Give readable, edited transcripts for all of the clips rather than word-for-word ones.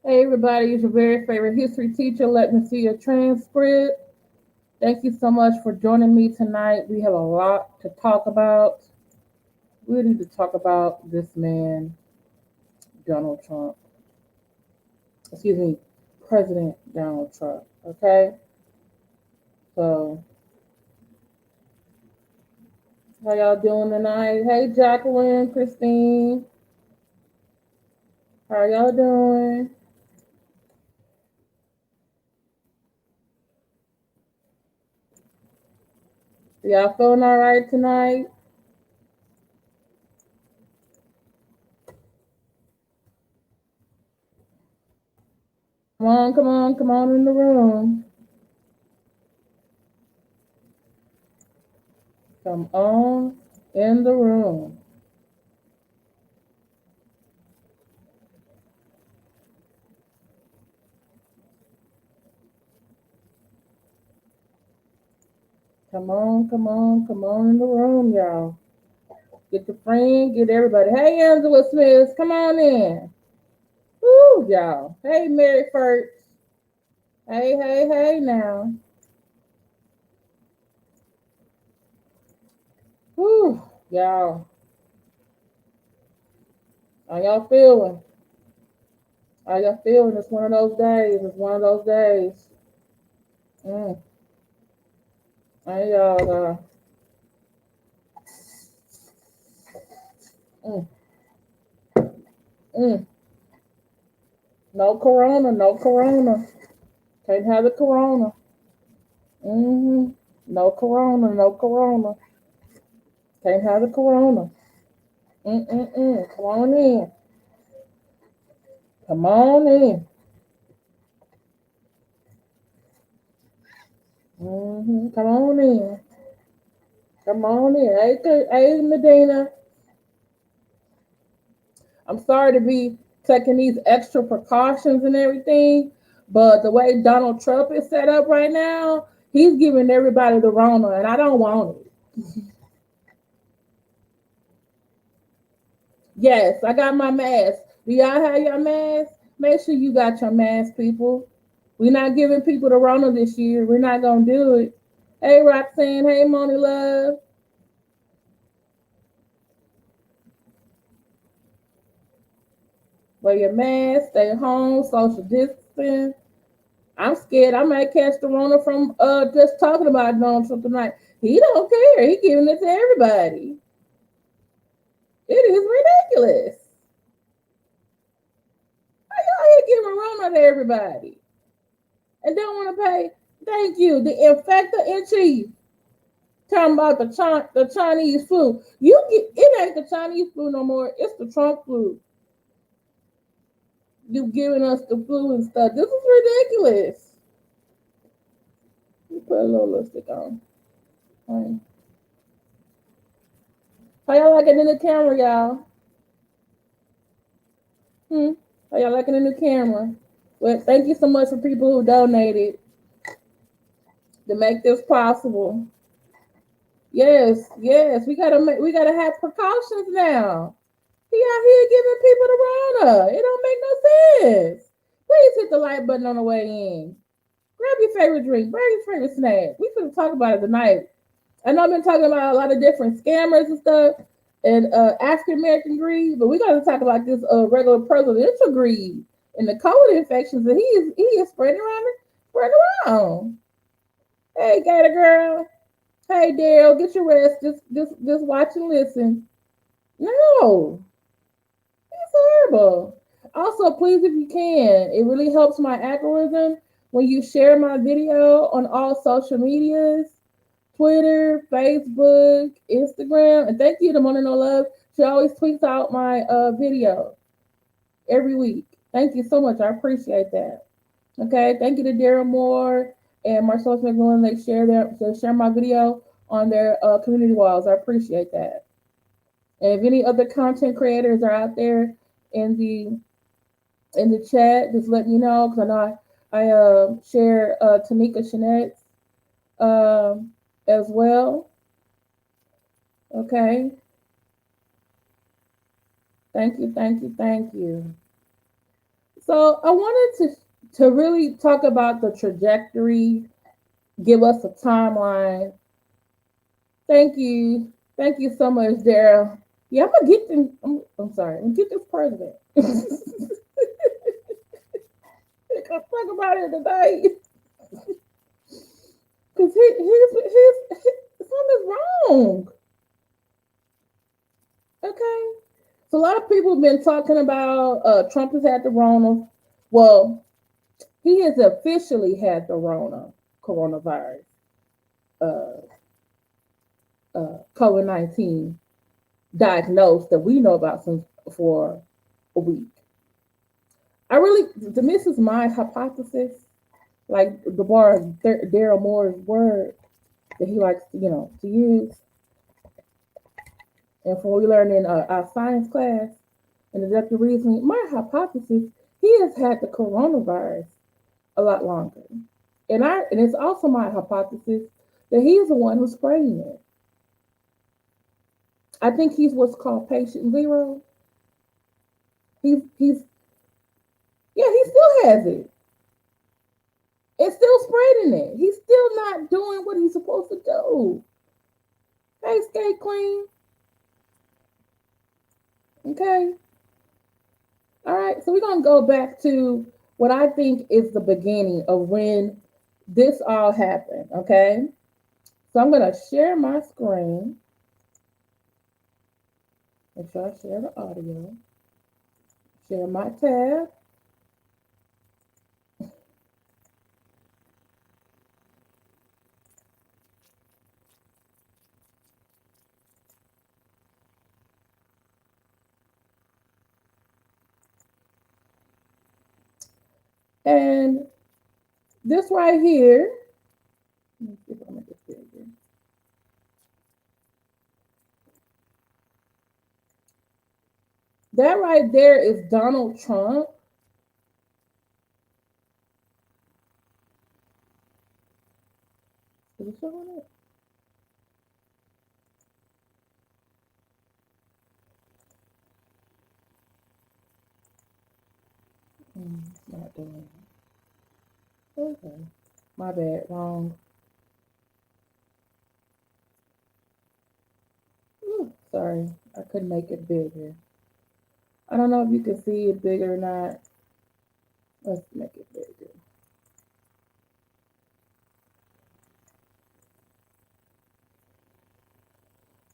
Hey everybody, it's your very favorite history teacher. Let me see your transcript. Thank you so much for joining me tonight. We have a lot to talk about. We need to talk about this man, Donald Trump. Excuse me, President Donald Trump. Okay? So, how y'all doing tonight? Hey Jacqueline, Christine. How y'all doing? Y'all feeling all right tonight? Come on in the room. Come on in the room. Come on in the room, y'all. Get your friend, get everybody. Hey, Angela Smith, come on in. Woo, y'all. Hey, Mary First. Hey, now. Woo, y'all. How y'all feeling? How y'all feeling? It's one of those days. It's one of those days. Mm. Hey, y'all. Mm, mm. No corona, no corona. Can't have the corona. Mm-hmm. No corona, no corona. Can't have the corona. Mm-mm-mm. Come on in. Come on in. Come on in. Come on in. Hey, Medina. I'm sorry to be taking these extra precautions and everything, but the way Donald Trump is set up right now, he's giving everybody the Rona, and I don't want it. Yes, I got my mask. Do y'all have your mask? Make sure you got your mask, people. We're not giving people the Rona this year. We're not gonna do it. Hey, Roxanne. Hey, Moni Love. Wear your mask. Stay home. Social distance. I'm scared I might catch the Rona from just talking about Donald Trump tonight. He don't care. He giving it to everybody. It is ridiculous. How y'all here giving Rona to everybody and don't want to pay? Thank you. The infector in chief talking about the Chinese flu. You get it ain't the Chinese flu no more. It's the Trump flu. You giving us the flu and stuff. This is ridiculous. You put a little lipstick on. Right. How y'all like it in the camera, y'all? Hmm. How y'all liking the new camera? Well, thank you so much for people who donated to make this possible. Yes, we gotta have precautions now. He out here giving people the Rona. It don't make no sense. Please hit the like button on the way in. Grab your favorite drink. Grab your favorite snack. We finna talk about it tonight. I know I've been talking about a lot of different scammers and stuff and African American greed, but we got to talk about this regular presidential greed and the COVID infections that he is spreading around. Hey, Gator girl. Hey, Daryl, get your rest. Just watch and listen. No, it's horrible. Also, please, if you can, it really helps my algorithm when you share my video on all social medias. Twitter, Facebook, Instagram, and thank you to Mona No Love. She always tweets out my video every week. Thank you so much. I appreciate that. Okay, thank you to Daryl Moore and Marcellus McMillan. They share my video on their community walls. I appreciate that. And if any other content creators are out there in the chat, just let me know because I know I share Tanika Chanet's as well. Okay. Thank you. So I wanted to really talk about the trajectory, give us a timeline. Thank you so much, Daryl. Yeah, I'm gonna get them. I'm sorry, I'm gonna get this president. Let's talk about it today, because his something is wrong. Okay, so a lot of people have been talking about Trump has had the Rona. Well, he has officially had the Rona coronavirus, uh, COVID-19 diagnosed that we know about since for a week. I really, this is my hypothesis, like the bar Daryl Moore's word that he likes, to use, and from what we learned in our science class and deductive reasoning. My hypothesis, he has had the coronavirus a lot longer, and it's also my hypothesis that he is the one who's spreading it. I think he's what's called patient zero. He's yeah, he still has it. It's still spreading it. He's still not doing what he's supposed to do. Hey, skate queen. Okay. All right. So we're gonna go back to what I think is the beginning of when this all happened. Okay. So I'm gonna share my screen. Make sure I share the audio. Share my tab. And this right here, let me see if I make this bigger. That right there is Donald Trump. Is it showing it? Not doing it. Okay. My bad. Wrong. Ooh, sorry. I couldn't make it bigger. I don't know if you can see it bigger or not. Let's make it bigger.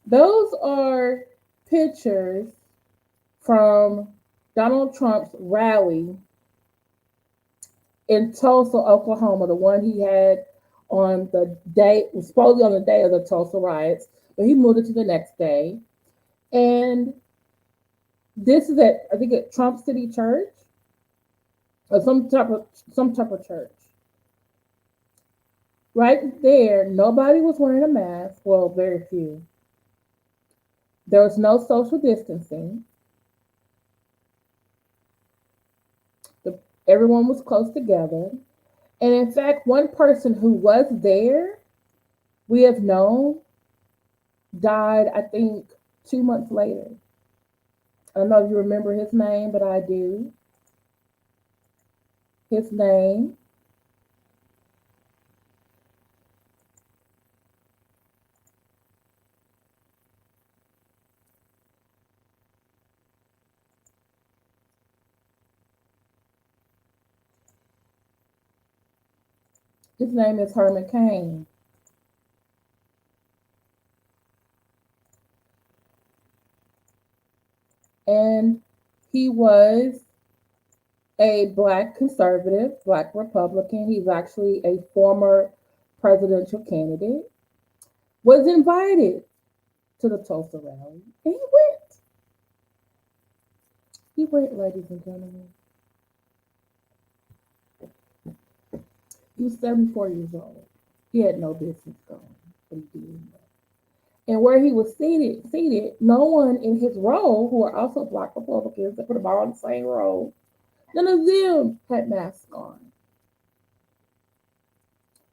Those are pictures from Donald Trump's rally in Tulsa, Oklahoma, the one he had on the day, supposedly on the day of the Tulsa riots, but he moved it to the next day. And this is at, I think, at Trump City Church or some type of church. Right there, nobody was wearing a mask. Well, very few. There was no social distancing. The, everyone was close together. And in fact, one person who was there, we have known, died, I think, 2 months later. I don't know if you remember his name, but I do. His name, his name is Herman Cain. And he was a black conservative, black Republican. He's actually a former presidential candidate. Was invited to the Tulsa rally, and he went. He went, ladies and gentlemen. He was 74 years old. He had no business going, but he did. And where he was seated, no one in his row, who are also black Republicans, they put them all in the same row, none of them had masks on.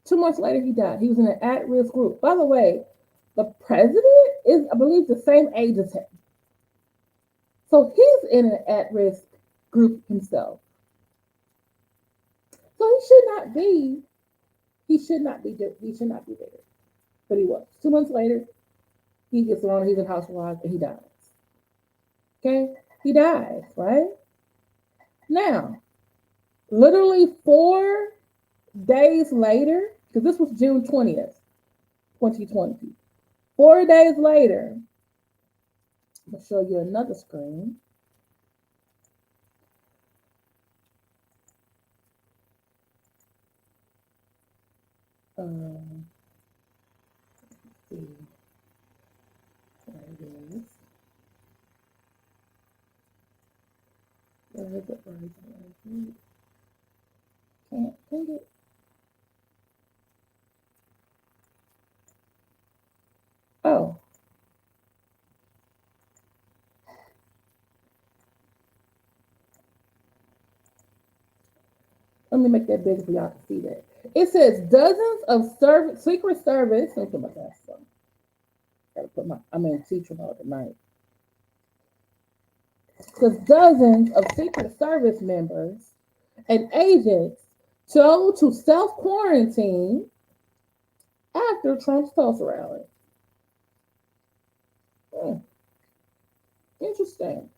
2 months later, he died. He was in an at-risk group. By the way, the president is, I believe, the same age as him. So he's in an at-risk group himself. So he should not be. He should not be there. He should not be there. But he was. 2 months later, he gets around. He's in hospitalized and he dies. Okay, he dies. Right now, literally 4 days later, because this was June 20th, 2020. 4 days later, I'm gonna show you another screen. Let's see. There it is. Where is it? Where is it? Where is it? Can't think it. Oh. Let me make that bigger so y'all can see that. It says dozens of Secret Service. Let me put my glasses on. Gotta put I'm in teacher mode tonight. Because dozens of Secret Service members and agents chose to self-quarantine after Trump's Tulsa rally. Interesting.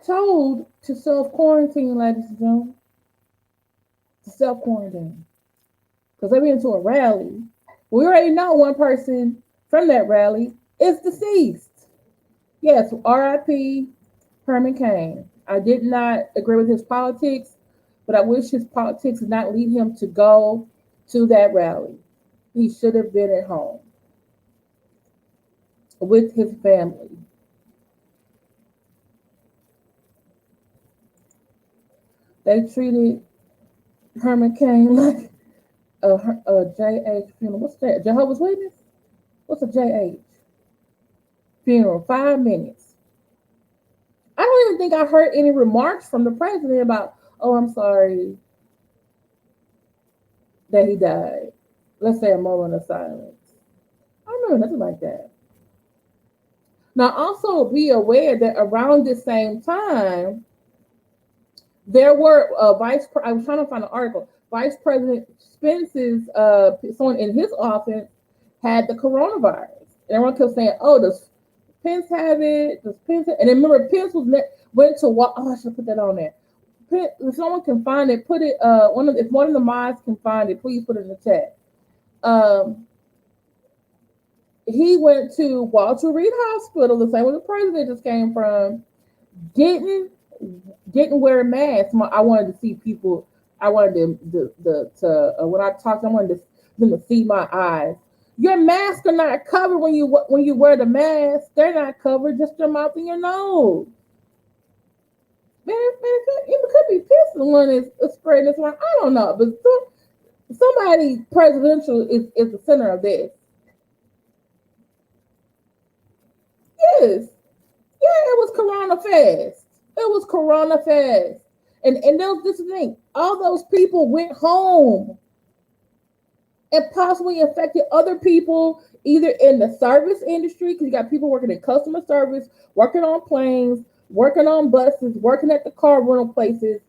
Told to self-quarantine, ladies and gentlemen. To self-quarantine. Because they went to a rally. We already know one person from that rally is deceased. Yes, R.I.P. Herman Cain. I did not agree with his politics, but I wish his politics did not lead him to go to that rally. He should have been at home with his family. They treated Herman Cain like a JH funeral. What's that? Jehovah's Witness? What's a JH? Funeral. 5 minutes. I don't even think I heard any remarks from the president about, oh, I'm sorry that he died. Let's say a moment of silence. I don't remember nothing like that. Now, also be aware that around the same time, there were I was trying to find an article. Vice President Pence's someone in his office had the coronavirus. And everyone kept saying, "Oh, does Pence have it? Does Pence?" And then remember, Pence went to walk. Oh, I should put that on there. Pence, if someone can find it, put it. If one of the mods can find it, please put it in the chat. He went to Walter Reed Hospital, the same where the president just came from. Didn't wear a mask. I wanted to see people. I wanted them when I talked, I wanted them to see my eyes. Your masks are not covered when you wear the mask. They're not covered, just your mouth and your nose. Man, it could be Pence the one is spreading this one. I don't know, but somebody presidential is the center of this. Yes. Yeah, it was Corona Fest. It was Corona Fest. And this is the thing. All those people went home and possibly infected other people, either in the service industry, because you got people working in customer service, working on planes, working on buses, working at the car rental places,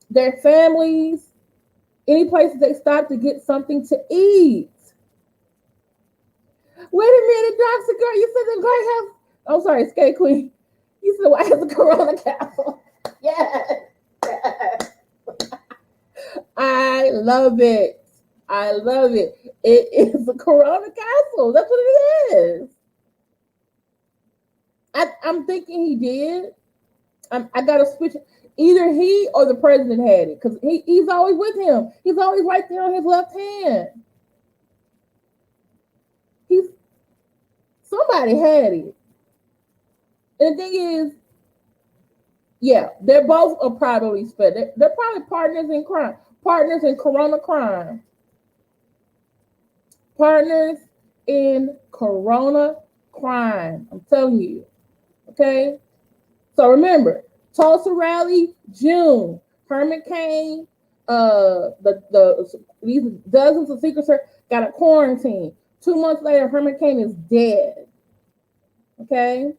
their families, any places they stop to get something to eat. Wait a minute, Dr. Girl, you said the White House. I'm sorry, Skate Queen. You said the White House a Corona Castle. Yes. I love it. I love it. It is a Corona Castle. That's what it is. I'm thinking he did. I got to switch. Either he or the president had it because he's always with him. He's always right there on his left hand. Somebody had it. And the thing is, yeah, they're both are probably spent. They're probably partners in crime, partners in Corona crime, partners in Corona crime. I'm telling you. Okay. So remember, Tulsa rally, June. Herman Cain, these dozens of Secret Service got a quarantine. 2 months later, Herman Cain is dead. Okay.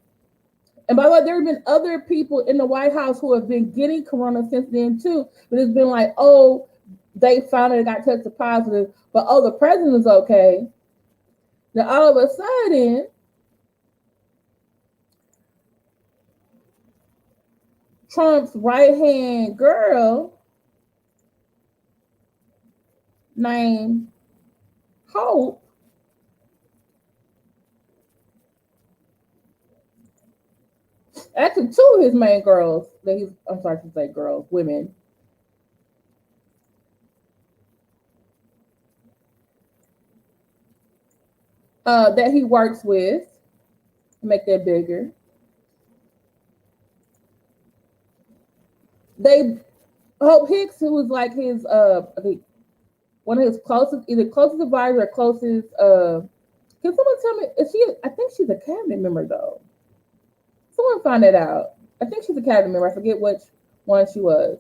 And by the way, there have been other people in the White House who have been getting corona since then too. But it's been like, oh, they finally got tested positive, but oh, the president's okay. Then all of a sudden, Trump's right hand girl named Hope actually two of his main girls that he's I'm sorry to say girls, women. That he works with, make that bigger. They Hope Hicks, who was like his I think one of his closest, either closest advisor or closest can someone tell me is she I think she's a cabinet member though. Someone find that out. I think she's a cabinet member. I forget which one she was.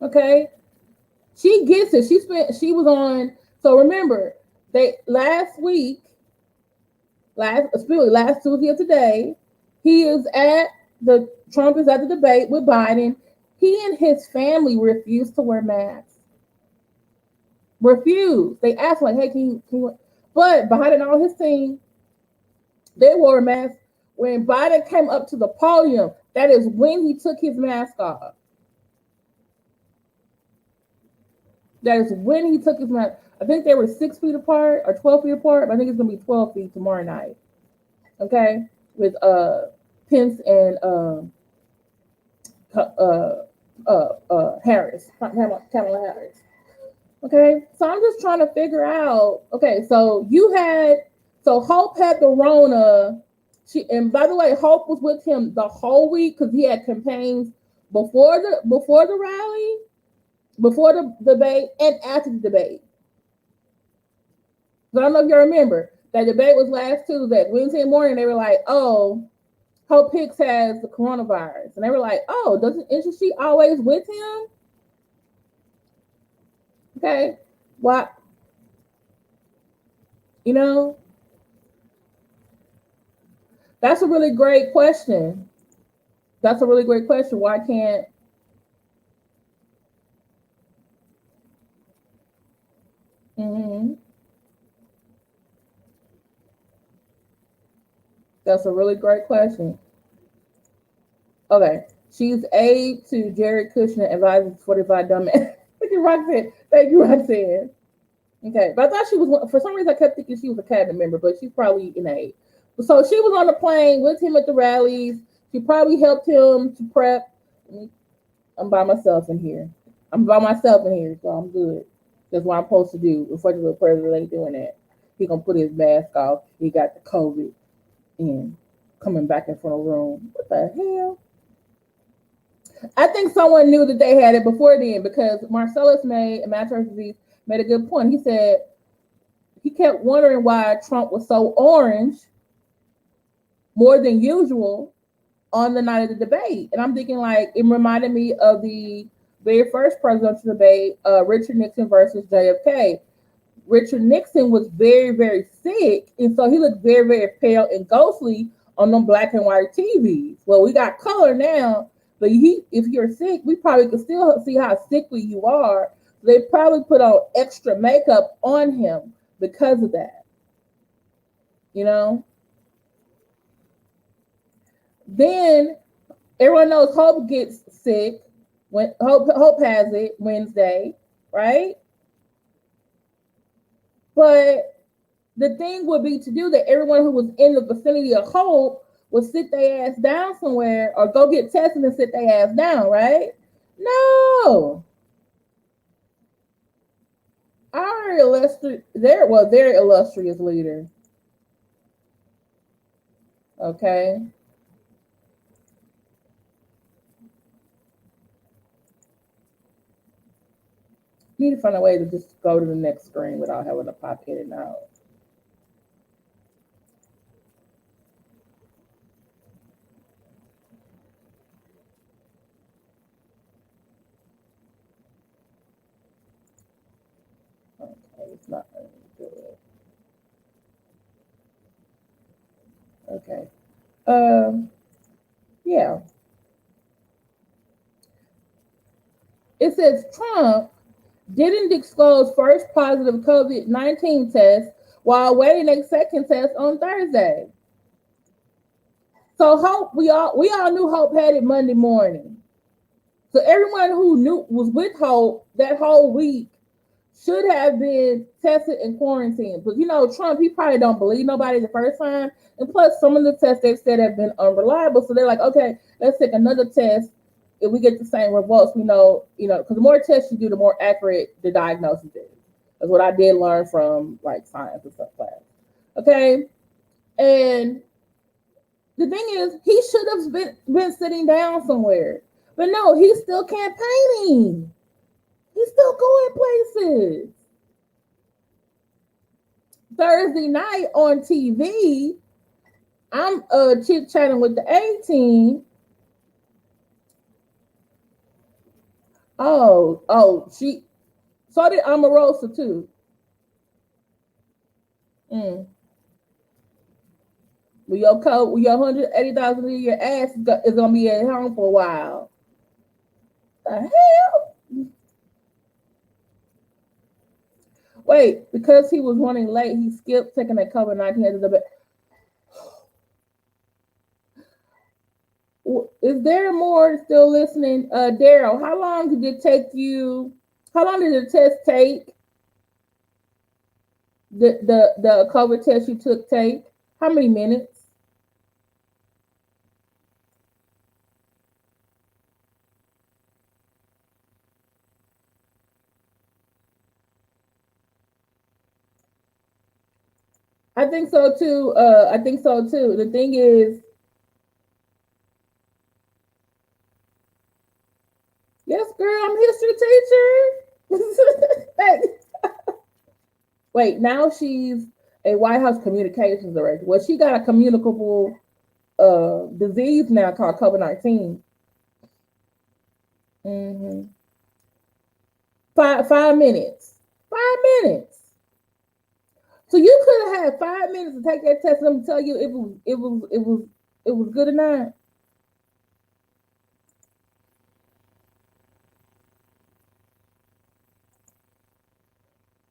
Okay. She gets it. She was on so remember, they last week, last Tuesday of today, he is at the Trump is at the debate with Biden. He and his family refused to wear masks. Refused. They asked like, "Hey, can you?" But Biden and all his team, they wore a mask. When Biden came up to the podium, that is when he took his mask off. That is when he took his mask. I think they were 6 feet apart or 12 feet apart. But I think it's gonna be 12 feet tomorrow night. Okay, with Pence and Harris, Kamala Harris. Okay, so I'm just trying to figure out. Okay, so Hope had the Rona. And by the way, Hope was with him the whole week because he had campaigns before the rally, before the debate, and after the debate. So I don't know if you remember that debate was last Tuesday. Wednesday morning, they were like, "Oh, Hope Hicks has the coronavirus," and they were like, "Oh, isn't she always with him?" Okay, why? You know, that's a really great question. That's a really great question. Why can't? Mm-hmm. That's a really great question. Okay, she's aide to Jared Kushner, advisor 45 dumbass. Thank you, Roxanne. Thank you, Roxanne. Okay, but I thought she was for some reason I kept thinking she was a cabinet member, but she's probably an aide. So she was on the plane with him at the rallies. She probably helped him to prep. I'm by myself in here. I'm by myself in here, so I'm good. That's what I'm supposed to do. Unfortunately, the president ain't doing that. He gonna put his mask off. He got the COVID and coming back in front of the room. What the hell? I think someone knew that they had it before then because Marcellus made Matter Disease made a good point. He said he kept wondering why Trump was so orange more than usual on the night of the debate. And I'm thinking like it reminded me of the very first presidential debate, Richard Nixon versus JFK. Richard Nixon was very, very sick, and so he looked very, very pale and ghostly on them black and white TVs. Well, we got color now, but if you're sick, we probably could still see how sickly you are. So they probably put on extra makeup on him because of that. You know. Then everyone knows Hope gets sick when Hope has it Wednesday, right? But the thing would be to do that everyone who was in the vicinity of Hope would sit their ass down somewhere or go get tested and sit their ass down, right? No. Our illustrious, their illustrious leader. Okay. Need to find a way to just go to the next screen without having to pop in and out. Okay, it's not letting me do it. Okay. Yeah. It says Trump didn't disclose first positive COVID-19 test while waiting a second test on Thursday. So Hope, we all knew Hope had it Monday morning. So everyone who knew was with Hope that whole week should have been tested and quarantined. But Trump, he probably don't believe nobody the first time. And plus, some of the tests they've said have been unreliable. So they're like, okay, let's take another test. If we get the same results, we know, because the more tests you do, the more accurate the diagnosis is. That's what I did learn from like science and stuff class. Okay. And the thing is, he should have been sitting down somewhere. But no, he's still campaigning. He's still going places. Thursday night on TV, I'm chit chatting with the A team. She so did Omarosa too. Mm. With your coat, with your 180,000 in your ass is gonna be at home for a while. The hell? Wait, because he was running late, he skipped taking that COVID-19. Is there more still listening? Daryl, how long did it take you? How long did the test take? The COVID test you took take? How many minutes? I think so too. I think so too. The thing is, yes, girl, I'm a history teacher. Wait, now she's a White House communications director. Well, she got a communicable disease now called COVID-19. Mm-hmm. Five minutes. 5 minutes. So you could have had 5 minutes to take that test and I'm tell you it was good or not.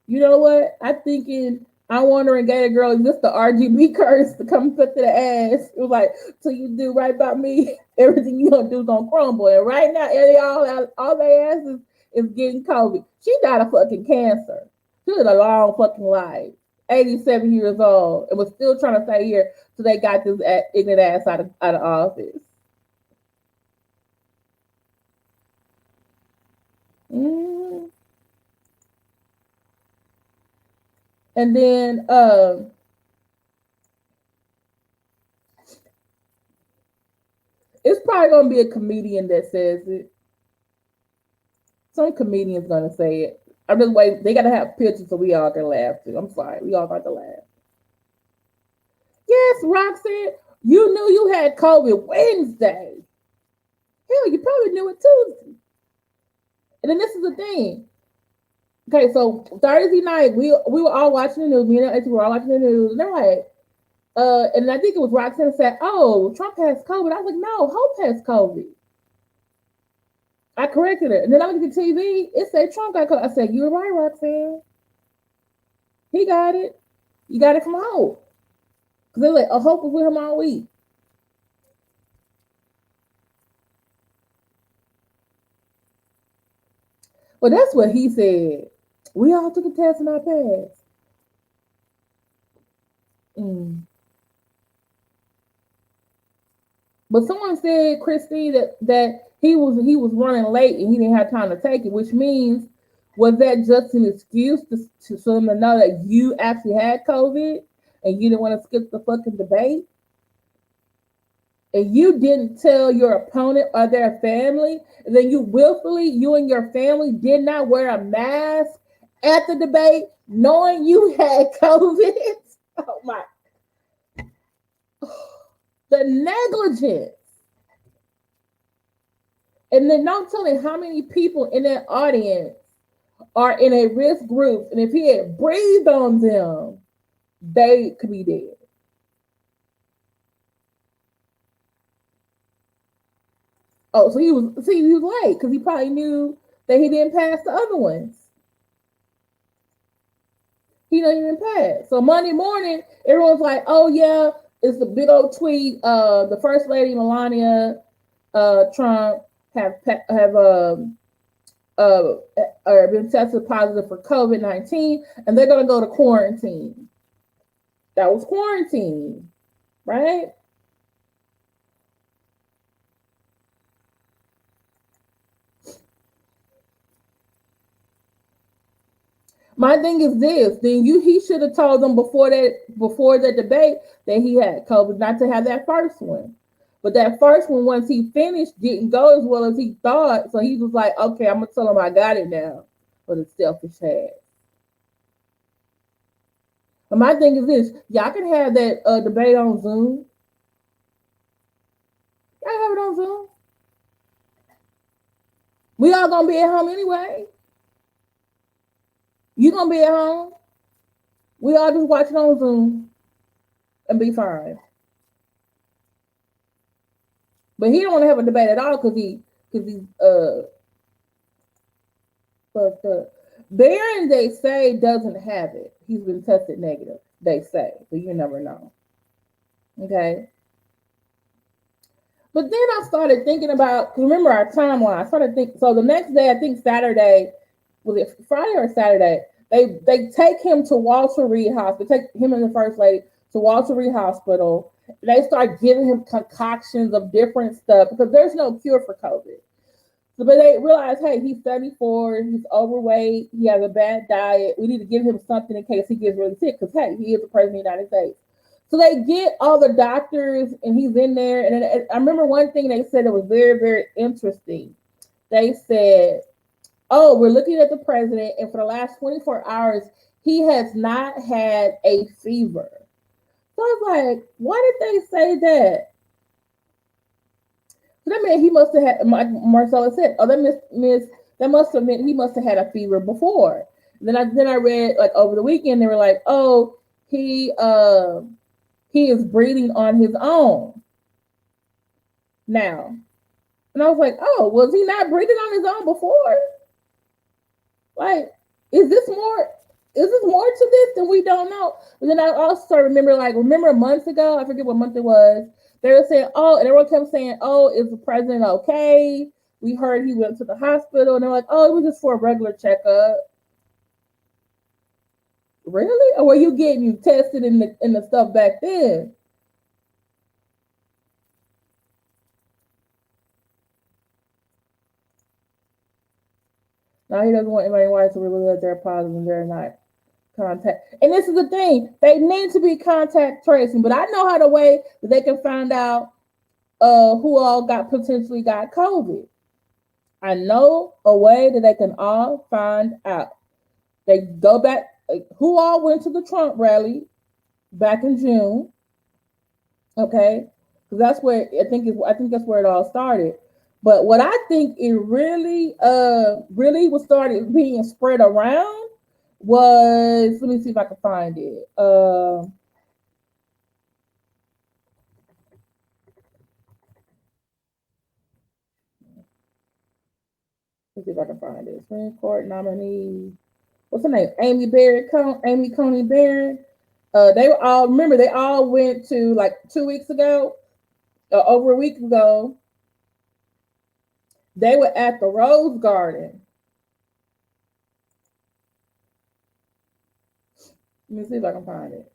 You know what? I'm wondering, gay girl, is this the RGB curse to come put to the ass? It was like, so you do right by me, everything you gonna do is gonna crumble. And right now, all they ass is getting COVID. She died of fucking cancer. She had a long fucking life. 87 years old and was still trying to stay here so they got this ignorant ass out of office. Mm. And then it's probably gonna be a comedian that says it. Some comedian's gonna say it. I'm just waiting. They gotta have pictures so we all can laugh too. I'm sorry, we all got to laugh. Yes, Roxanne, you knew you had COVID Wednesday. Hell, you probably knew it Tuesday. And then this is the thing. Okay, so Thursday night we were all watching the news. Me and we were all watching the news, and they're like, and I think it was Roxanne said, "Oh, Trump has COVID." I was like, "No, Hope has COVID." I corrected her, and then I looked at the TV. It said Trump got COVID. I said, "You were right, Roxanne. He got it. You got it from Hope." Because they're like, "Oh, Hope was with him all week." Well, that's what he said. We all took a test and I passed. Mm. But someone said, Christie, that he was running late and he didn't have time to take it, which means was that just an excuse to so them to know that you actually had COVID and you didn't want to skip the fucking debate? And you didn't tell your opponent or their family, and then you and your family did not wear a mask at the debate, knowing you had COVID. Oh my, the negligence. And then don't tell me how many people in that audience are in a risk group, and if he had breathed on them, they could be dead. Oh, so he was late because he probably knew that he didn't pass the other ones. He didn't even pass. So Monday morning, everyone's like, "Oh yeah, it's the big old tweet. The first lady Melania Trump have uh, been tested positive for COVID-19, and they're gonna go to quarantine." That was quarantine, right? My thing is this: then he should have told them before the debate that he had COVID, not to have that first one. But that first one, once he finished, didn't go as well as he thought. So he was like, "Okay, I'm gonna tell him I got it now." For the selfish ass. But my thing is this: y'all can have that debate on Zoom. Y'all have it on Zoom. We all gonna be at home anyway. You gonna be at home. We all just watch it on Zoom and be fine. But he don't want to have a debate at all because he's fucked up. Barron, they say, doesn't have it. He's been tested negative. They say, but you never know. Okay. But then I started thinking about, remember our timeline. I started thinking. So the next day, I think Saturday, was it Friday or Saturday? They take him to Walter Reed Hospital. Take him and the first lady to Walter Reed Hospital. They start giving him concoctions of different stuff because there's no cure for COVID. So, but they realize, hey, he's 74, he's overweight, he has a bad diet. We need to give him something in case he gets really sick because, hey, he is the president of the United States. So they get all the doctors, and he's in there. And I remember one thing they said that was very, very interesting. They said, "Oh, we're looking at the president, and for the last 24 hours, he has not had a fever." So I was like, why did they say that? So that meant he must have had. Marcella said, "Oh, that must have meant he must have had a fever before." Then I read like over the weekend they were like, "Oh, he is breathing on his own now," and I was like, "Oh, was he not breathing on his own before? Like, is this more?" Is this more to this than we don't know? But then I also remember months ago, I forget what month it was, they were saying, "Oh," and everyone kept saying, "Oh, is the president okay? We heard he went to the hospital," and they're like, "Oh, it was just for a regular checkup." Really? Or were you getting you tested in the stuff back then? Now he doesn't want anybody white to reveal that they're positive and they're not contact. And this is the thing, they need to be contact tracing, but I know how to way that they can find out who all potentially got COVID. I know a way that they can all find out. They go back, who all went to the Trump rally back in June, okay? Because that's where I think that's where it all started. But what I think it really was started being spread around was, let me see if I can find it. Let's see if I can find it. Supreme Court nominee. What's her name? Amy Coney Barrett. They were all, remember, they all went to, like 2 weeks ago, over a week ago. They were at the Rose Garden. Let me see if I can find it.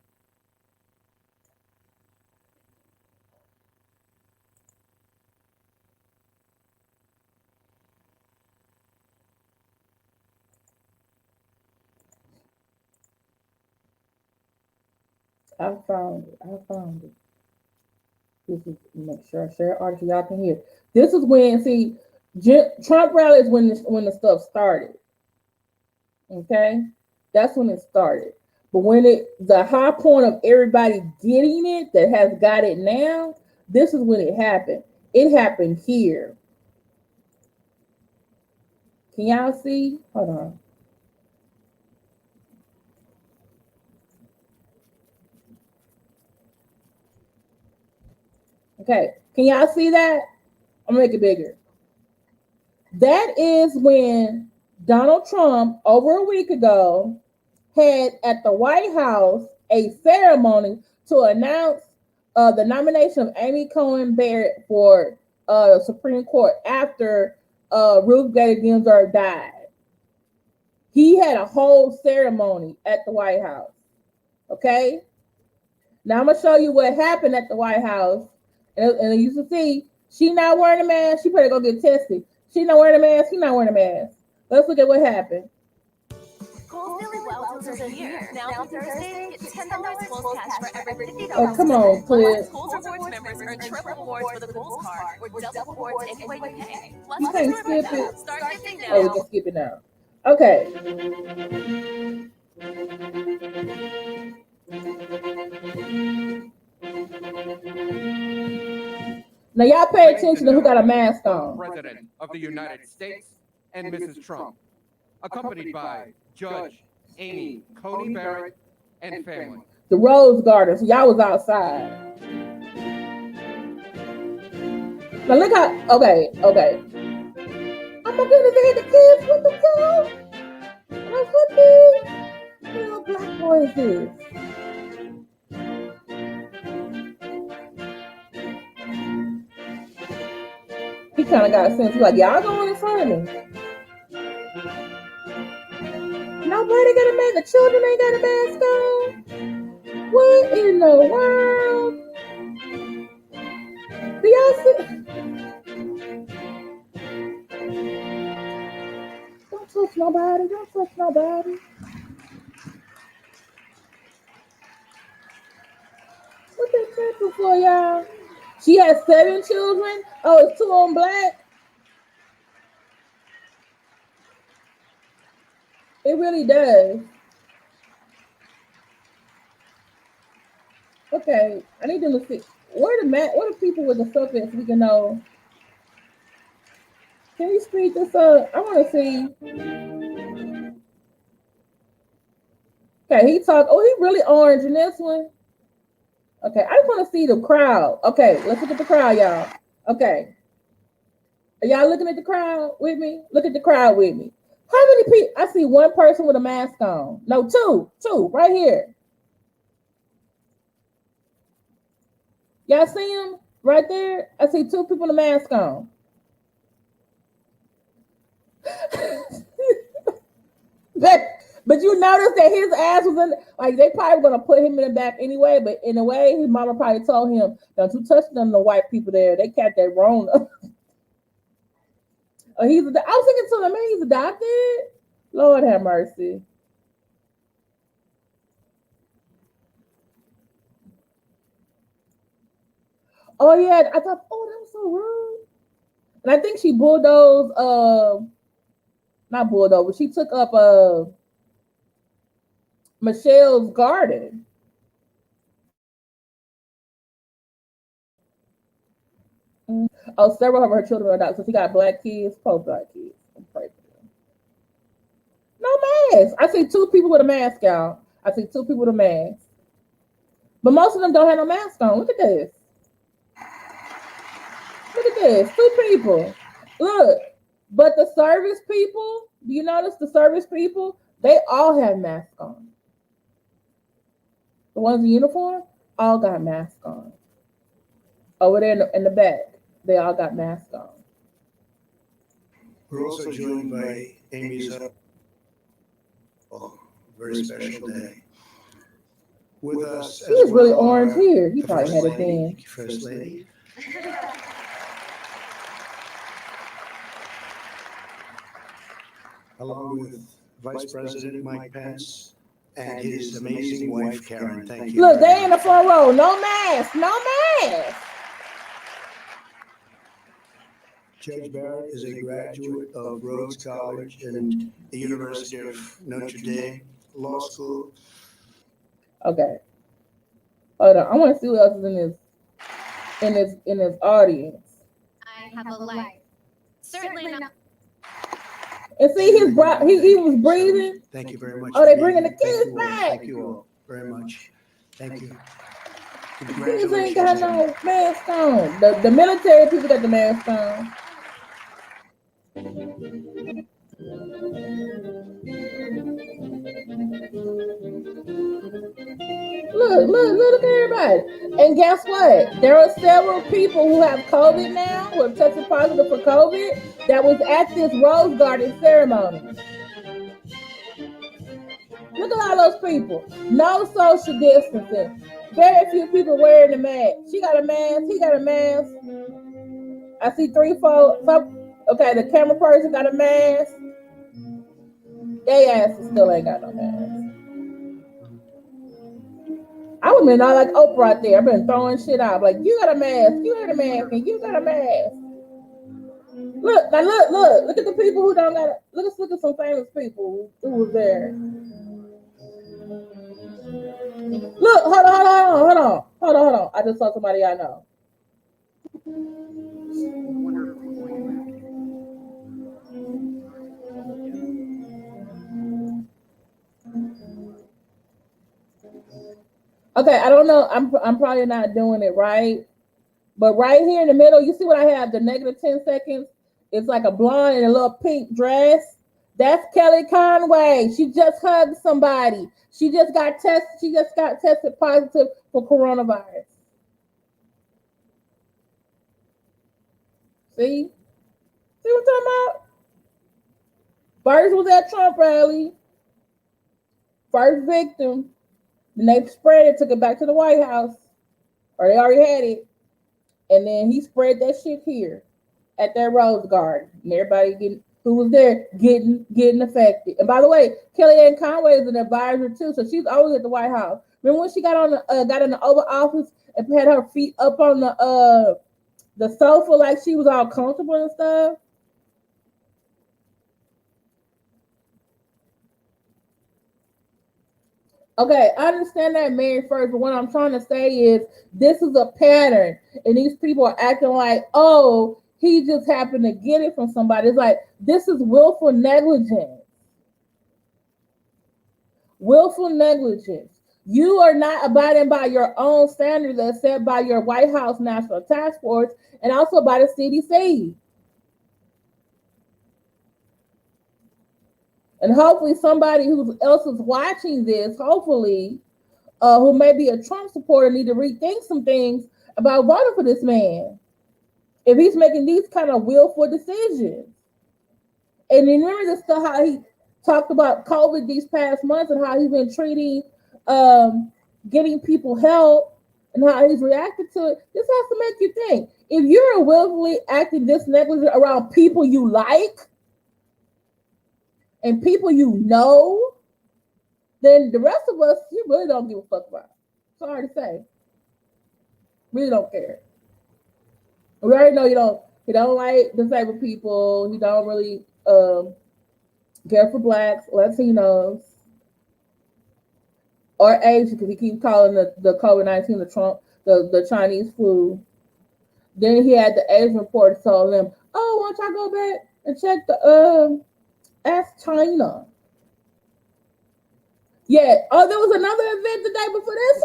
I found it. I found it. This is, make sure I share article y'all can hear. This is when, see, Trump rally is when the stuff started. Okay, that's when it started. But when the high point of everybody getting it that has got it now, this is when it happened. It happened here. Can y'all see? Hold on. Okay, can y'all see that? I'm gonna make it bigger. That is when Donald Trump, over a week ago, had at the White House a ceremony to announce the nomination of Amy Coney Barrett for Supreme Court after Ruth Bader Ginsburg died. He had a whole ceremony at the White House. Okay? Now I'm going to show you what happened at the White House. And you can see, she not wearing a mask. She better go get tested. She not wearing a mask. He not wearing a mask. Let's look at what happened. Kohl's Daily Wowzers are here. Now through Thursday, get $10 Kohl's cash for every $50. Oh, come on, Cliff. Kohl's Rewards members earn triple rewards for the Kohl's card or double rewards any way you pay. You can't skip it. Start gifting now. Oh, we can skip it now. Okay. Now y'all pay attention to who got a mask on. President of the United States and Mrs. Trump, accompanied by Judge Amy Coney Barrett and family. The Rose Garden. So y'all was outside. Now look how. Okay. Oh my goodness, they had the kids with them too. That's what these little black boys is. He kind of got a sense. He's like, y'all going in front of me. Nobody got a mask. The children ain't got a mask on. What in the world? Do y'all see? Don't touch nobody. Don't touch nobody. What they touching for, y'all? She has 7 children. Oh, it's 2 on black. It really does. Okay, I need them to see. What are people with the suffix we can know? Can you speed this up? I want to see. Okay, he talked. Oh, he really orange in this one. Okay, I just want to see the crowd. Okay, let's look at the crowd, y'all. Okay. Are y'all looking at the crowd with me? Look at the crowd with me. How many people? I see 1 person with a mask on. No, two, right here. Y'all see him right there? I see 2 people with a mask on. But you notice that his ass was in, like, they probably were going to put him in the back anyway, but in a way, his mama probably told him, don't you touch them, the white people there. They catch that Rona. Oh, I was thinking to him, man, he's adopted. Lord have mercy. Oh, yeah, I thought, oh, that was so rude. And I think she bulldozed, not bulldozed, but she took up Michelle's garden. Oh, several of her children are adopted. So she got black kids, poor black kids. I'm praying for them. No mask. I see 2 people with a mask, y'all. I see 2 people with a mask. But most of them don't have no mask on. Look at this. Look at this. 2 people. Look. But the service people, do you notice the service people? They all have masks on. The ones in uniform all got masks on. Over there in the back, they all got masks on. We're also joined by Amy's very special day. With us, he was really orange here. He probably had it then. First Lady. Along with Vice President Mike Pence and his amazing wife, Karen. Thank you. Look, they in the front row. No mask. No mask. Judge Barrett is a graduate of Rhodes College and the University of Notre Dame Law School. Okay. Hold on. I want to see what else is in this audience. I have a life. Certainly not. And see, he was breathing. Thank you very much. Oh, they bringing the kids back. Thank you all very much. Thank you. Kids ain't got no mask on. The military people got the mask on. Look at everybody. And guess what? There are several people who have COVID now, who have tested positive for COVID, that was at this Rose Garden ceremony. Look at all those people. No social distancing. Very few people wearing the mask. She got a mask. He got a mask. I see 3, 4. Okay, the camera person got a mask. They asses still ain't got no mask. I would have been all like Oprah out there. I've been throwing shit out. Like, you got a mask. You got a mask. And you got a mask. Look, now look at the people who don't got it. Look at some famous people who was there. Look, hold on. I just saw somebody I know. Okay, I don't know. I'm probably not doing it right. But right here in the middle, you see what I have? The negative 10 seconds. It's like a blonde in a little pink dress. That's Kelly Conway. She just hugged somebody. She just got tested positive for coronavirus. See what I'm talking about? First was at Trump rally. First victim. Then they spread it, took it back to the White House. Or they already had it. And then he spread that shit here at that Rose Garden. And everybody who was there getting affected. And by the way, Kellyanne Conway is an advisor too, so she's always at the White House. Remember when she got in the Oval Office and had her feet up on the sofa like she was all comfortable and stuff? Okay, I understand that married first, but what I'm trying to say is this is a pattern, and these people are acting like, oh, he just happened to get it from somebody. It's like, this is willful negligence. Willful negligence. You are not abiding by your own standards as set by your White House National Task Force and also by the CDC. And hopefully somebody who else is watching this, hopefully, who may be a Trump supporter, need to rethink some things about voting for this man. If he's making these kind of willful decisions. And remember this stuff, how he talked about COVID these past months and how he's been treating, getting people help and how he's reacted to it. This has to make you think. If you're willfully acting this negligent around people you like, and people you know, then the rest of us, you really don't give a fuck about. Sorry to say. Really don't care. We already know you don't like disabled people. You don't really care for blacks, Latinos, or Asian, because he keeps calling the COVID-19 the Chinese flu. Then he had the Asian report told them, oh, why don't y'all go back and check the Ask China. Yeah. Oh, there was another event the day before this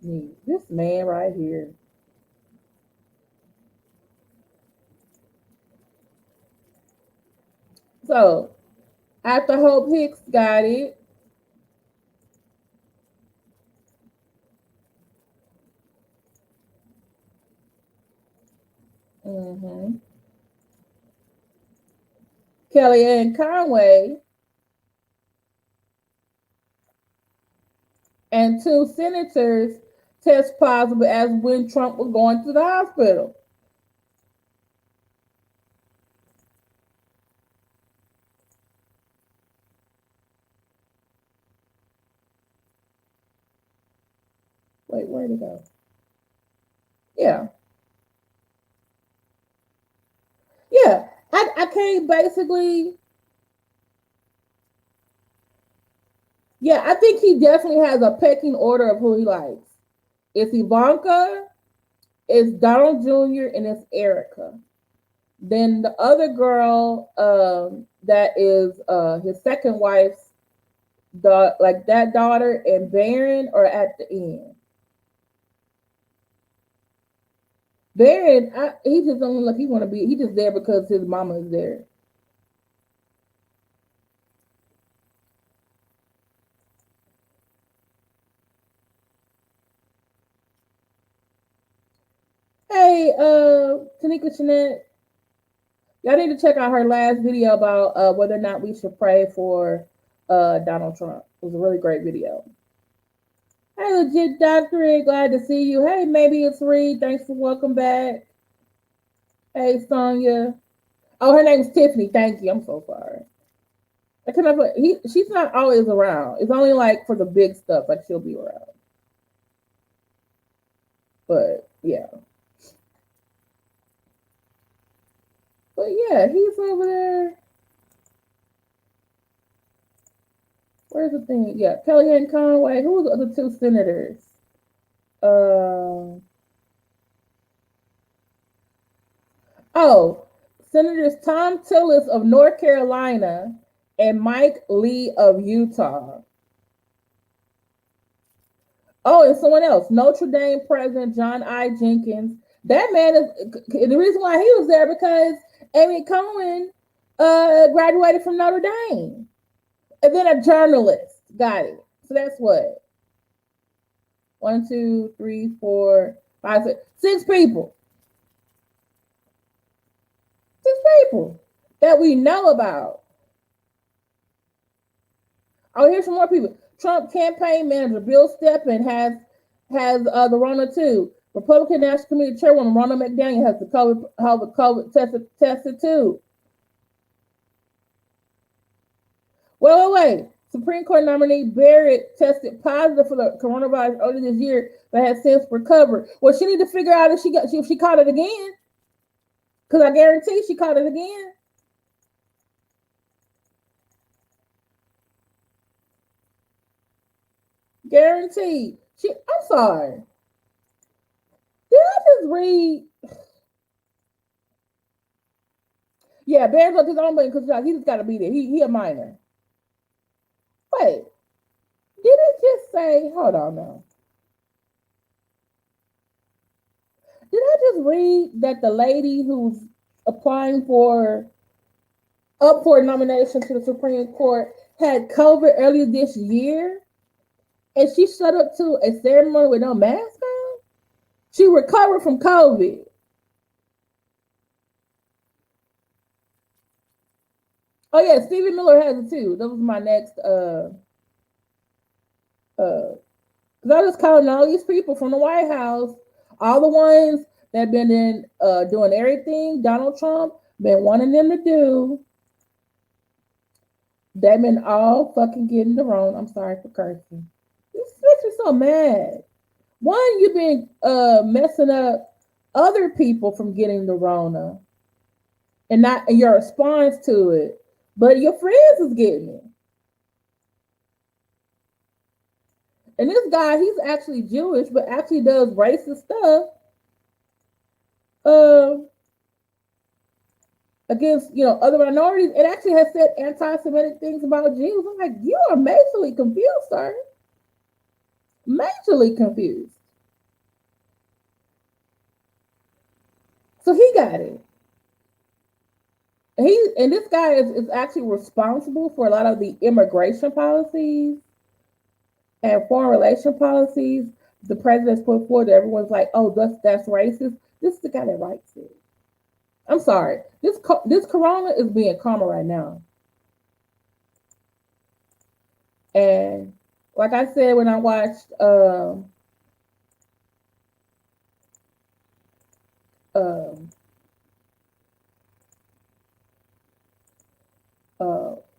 one. This man right here. So, after Hope Hicks got it, Kellyanne Conway and 2 senators test positive as when Trump was going to the hospital. Wait, where'd it go? Yeah. Yeah. I can't basically. Yeah, I think he definitely has a pecking order of who he likes. It's Ivanka, it's Donald Jr., and it's Erica. Then the other girl, that is his second wife's that daughter and Barron are at the end. Barron, he just don't look like he want to be. He just there because his mama is there. Hey, Tanika Jeanette, y'all need to check out her last video about whether or not we should pray for Donald Trump. It was a really great video. Hey, legit doctorate, glad to see you. Hey, maybe it's Reed. Thanks for welcome back. Hey, Sonia. Oh, her name's Tiffany. Thank you. I'm so sorry. I cannot put she's not always around. It's only like for the big stuff, like she'll be around. But yeah. But yeah, he's over there. Where's the thing? Yeah, Kellyanne Conway. Who was the other two senators? Senators Tom Tillis of North Carolina and Mike Lee of Utah. Oh, and someone else, Notre Dame President John I. Jenkins. That man is the reason why he was there because Amy Cohen graduated from Notre Dame. And then a journalist. Got it. So that's what? 1, 2, 3, 4, 5, 6 people. 6 people that we know about. Oh, here's some more people. Trump campaign manager Bill Steppen has the Rona too. Republican National Committee Chairwoman Ronna McDaniel has the COVID tested too. Wait. Supreme Court nominee Barrett tested positive for the coronavirus earlier this year, but has since recovered. Well, she need to figure out if she caught it again, because I guarantee she caught it again. Guaranteed. I'm sorry. Did I just read? Yeah, Barrett's on his own because he just got to be there. He a minor. Wait, did it just say? Hold on now. Did I just read that the lady who's applying up for nomination to the Supreme Court had COVID earlier this year, and she showed up to a ceremony with no mask on? She recovered from COVID. Oh yeah, Stephen Miller has it too. That was my next because I was calling all these people from the White House, all the ones that been doing everything Donald Trump been wanting them to do. They've been all fucking getting the wrong. I'm sorry for cursing. This makes me so mad. One, you've been messing up other people from getting the Rona, and not your response to it. But your friends is getting it. And this guy, he's actually Jewish, but actually does racist stuff against, other minorities. It actually has said anti-Semitic things about Jews. I'm like, you are majorly confused, sir. Majorly confused. So he got it. And this guy is actually responsible for a lot of the immigration policies and foreign relation policies the president's put forward. Everyone's like, oh, that's racist. This is the guy that writes it. I'm sorry. This corona is being karma right now. And like I said, when I watched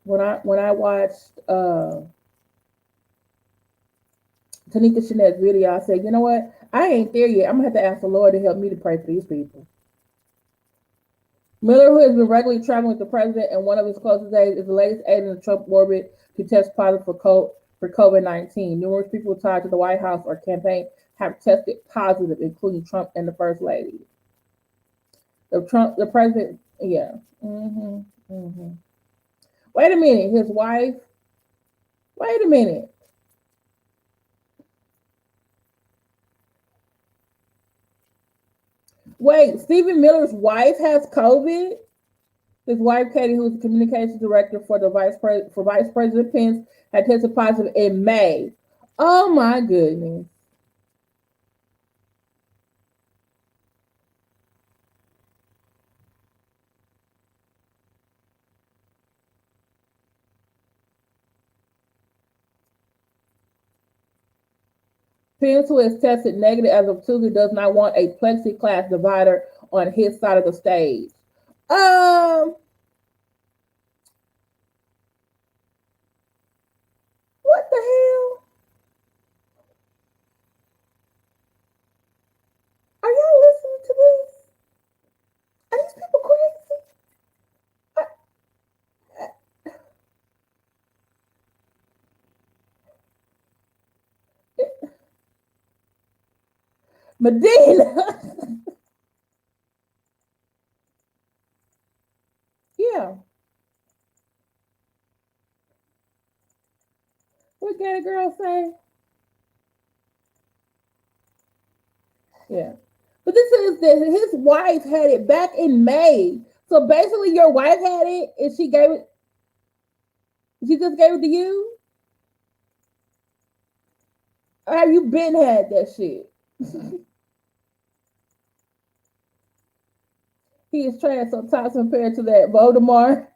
when I watched Tanika Jeanette's video, I said, you know what? I ain't there yet. I'm gonna have to ask the Lord to help me to pray for these people. Miller, who has been regularly traveling with the president and one of his closest aides, is the latest aide in the Trump orbit to test positive for COVID-19. Numerous people tied to the White House or campaign have tested positive, including Trump and the First Lady. The president, yeah. Wait a minute, his wife. Wait a minute. Wait, Stephen Miller's wife has COVID? His wife, Katie, who is the communications director for Vice President Pence, had tested positive in May. Oh my goodness. Pence, who has tested negative as of Tuesday, does not want a plexiglass divider on his side of the stage. What the hell? Are y'all listening to this? Are these people crazy? Medina. Yeah. What can a girl say? Yeah. But this is that his wife had it back in May. So basically your wife had it and she gave it, she just gave it to you? Or have you been had that shit? He is trash sometimes compared to that Voldemort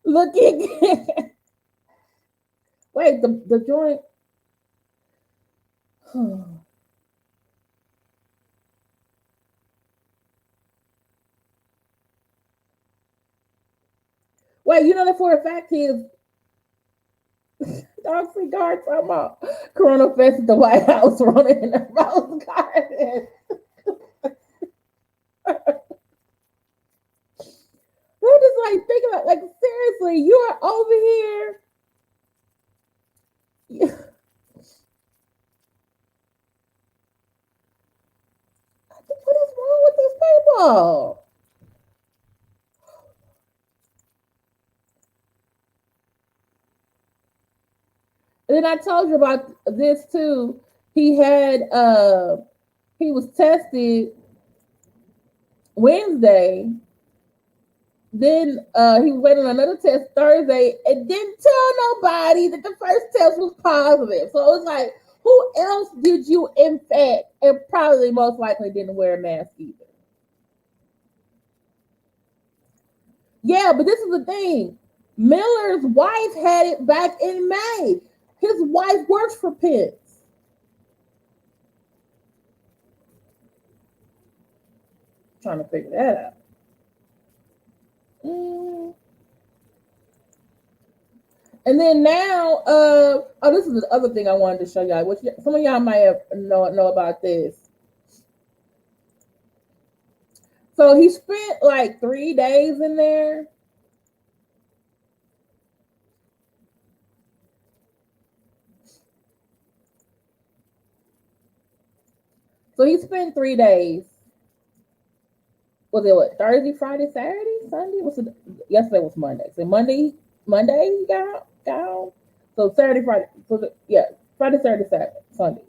looking. Wait, the joint. Wait, you know that for a fact he is dog cigar talking about Corona Fest at the White House running in the Rose Garden. We're just like thinking about like seriously, you are over here. What is wrong with these people? And then I told you about this too. He had he was tested Wednesday. Then he was waiting on another test Thursday and didn't tell nobody that the first test was positive. So it was like, who else did you infect? And probably most likely didn't wear a mask either. Yeah, but this is the thing. Miller's wife had it back in May. His wife works for Pence. Trying to figure that out. And then now, this is the other thing I wanted to show y'all, which some of y'all might have know about this. So he spent like 3 days in there. So he spent 3 days. Was it what? Thursday, Friday, Saturday, Sunday? Yesterday was Monday. So Monday he got out. So Saturday, Friday. So Friday, Saturday, Saturday, Sunday.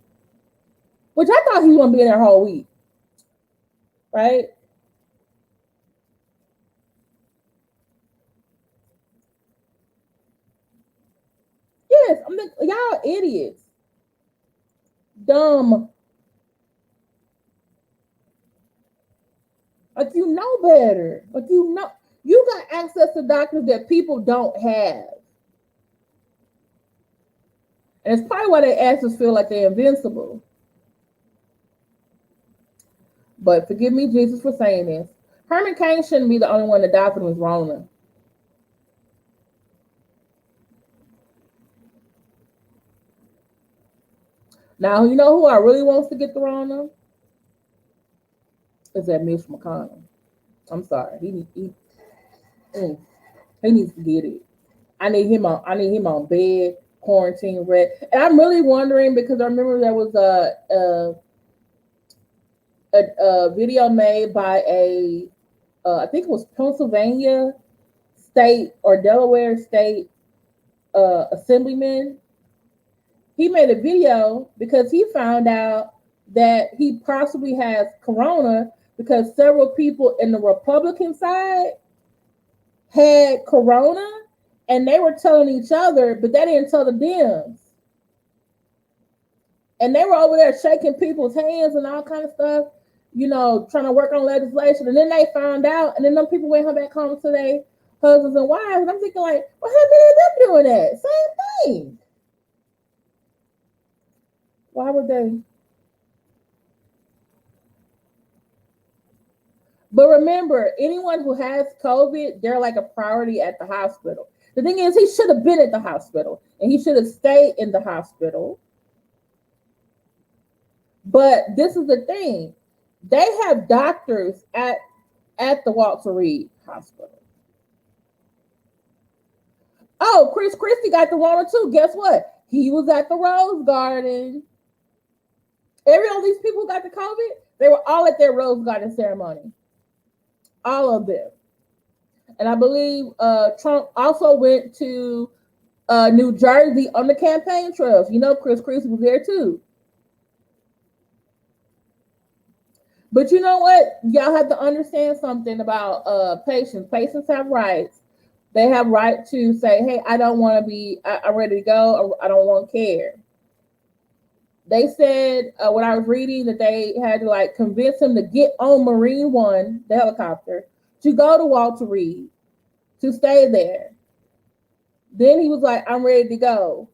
Which I thought he was gonna be in there whole week, right? Yes, I'm like, y'all idiots, dumb. Like you know better. Like you got access to doctors that people don't have. And it's probably why they asses feel like they're invincible. But forgive me, Jesus, for saying this. Herman Cain shouldn't be the only one that died from his Rona. Now, you know who I really wants to get the Rona? Is that Mitch McConnell. I'm sorry. He needs to get it. I need him on bed, quarantine, red. And I'm really wondering because I remember there was a video made by I think it was Pennsylvania state or Delaware state assemblyman. He made a video because he found out that he possibly has corona because several people in the Republican side had corona and they were telling each other, but they didn't tell the Dems. And they were over there shaking people's hands and all kind of stuff, trying to work on legislation. And then they found out, and then them people went back home to their husbands and wives. And I'm thinking, like, well, how many of them doing that? Same thing. Why would they? But remember, anyone who has COVID, they're like a priority at the hospital. The thing is, he should have been at the hospital and he should have stayed in the hospital. But this is the thing. They have doctors at the Walter Reed Hospital. Oh, Christie got the Rona too. Guess what? He was at the Rose Garden. All these people who got the COVID, they were all at their Rose Garden ceremony. All of them. And I believe Trump also went to New Jersey on the campaign trails. You know, Christie was there too. But you know what? Y'all have to understand something about patients. Patients have rights. They have right to say, hey, I don't want to be, I'm ready to go. I don't want care. They said, when I was reading, that they had to like convince him to get on Marine One, the helicopter, to go to Walter Reed, to stay there. Then he was like, I'm ready to go.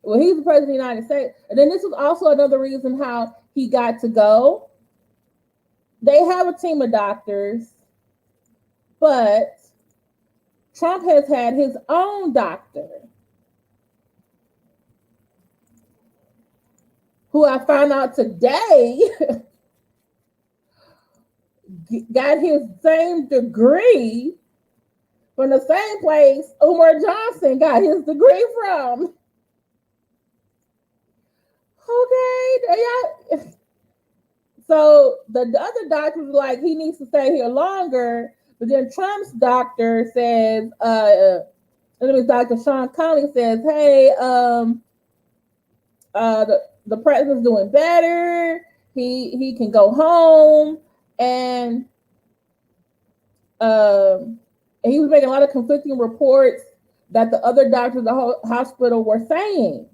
Well, he's the president of the United States. And then this was also another reason how he got to go. They have a team of doctors, but Trump has had his own doctor, who I found out today got his same degree from the same place Umar Johnson got his degree from. Okay, so the other doctor was like, he needs to stay here longer, but then Trump's doctor says, Dr. Sean Conley says, hey, the president's doing better. He can go home, and he was making a lot of conflicting reports that the other doctors at the hospital were saying.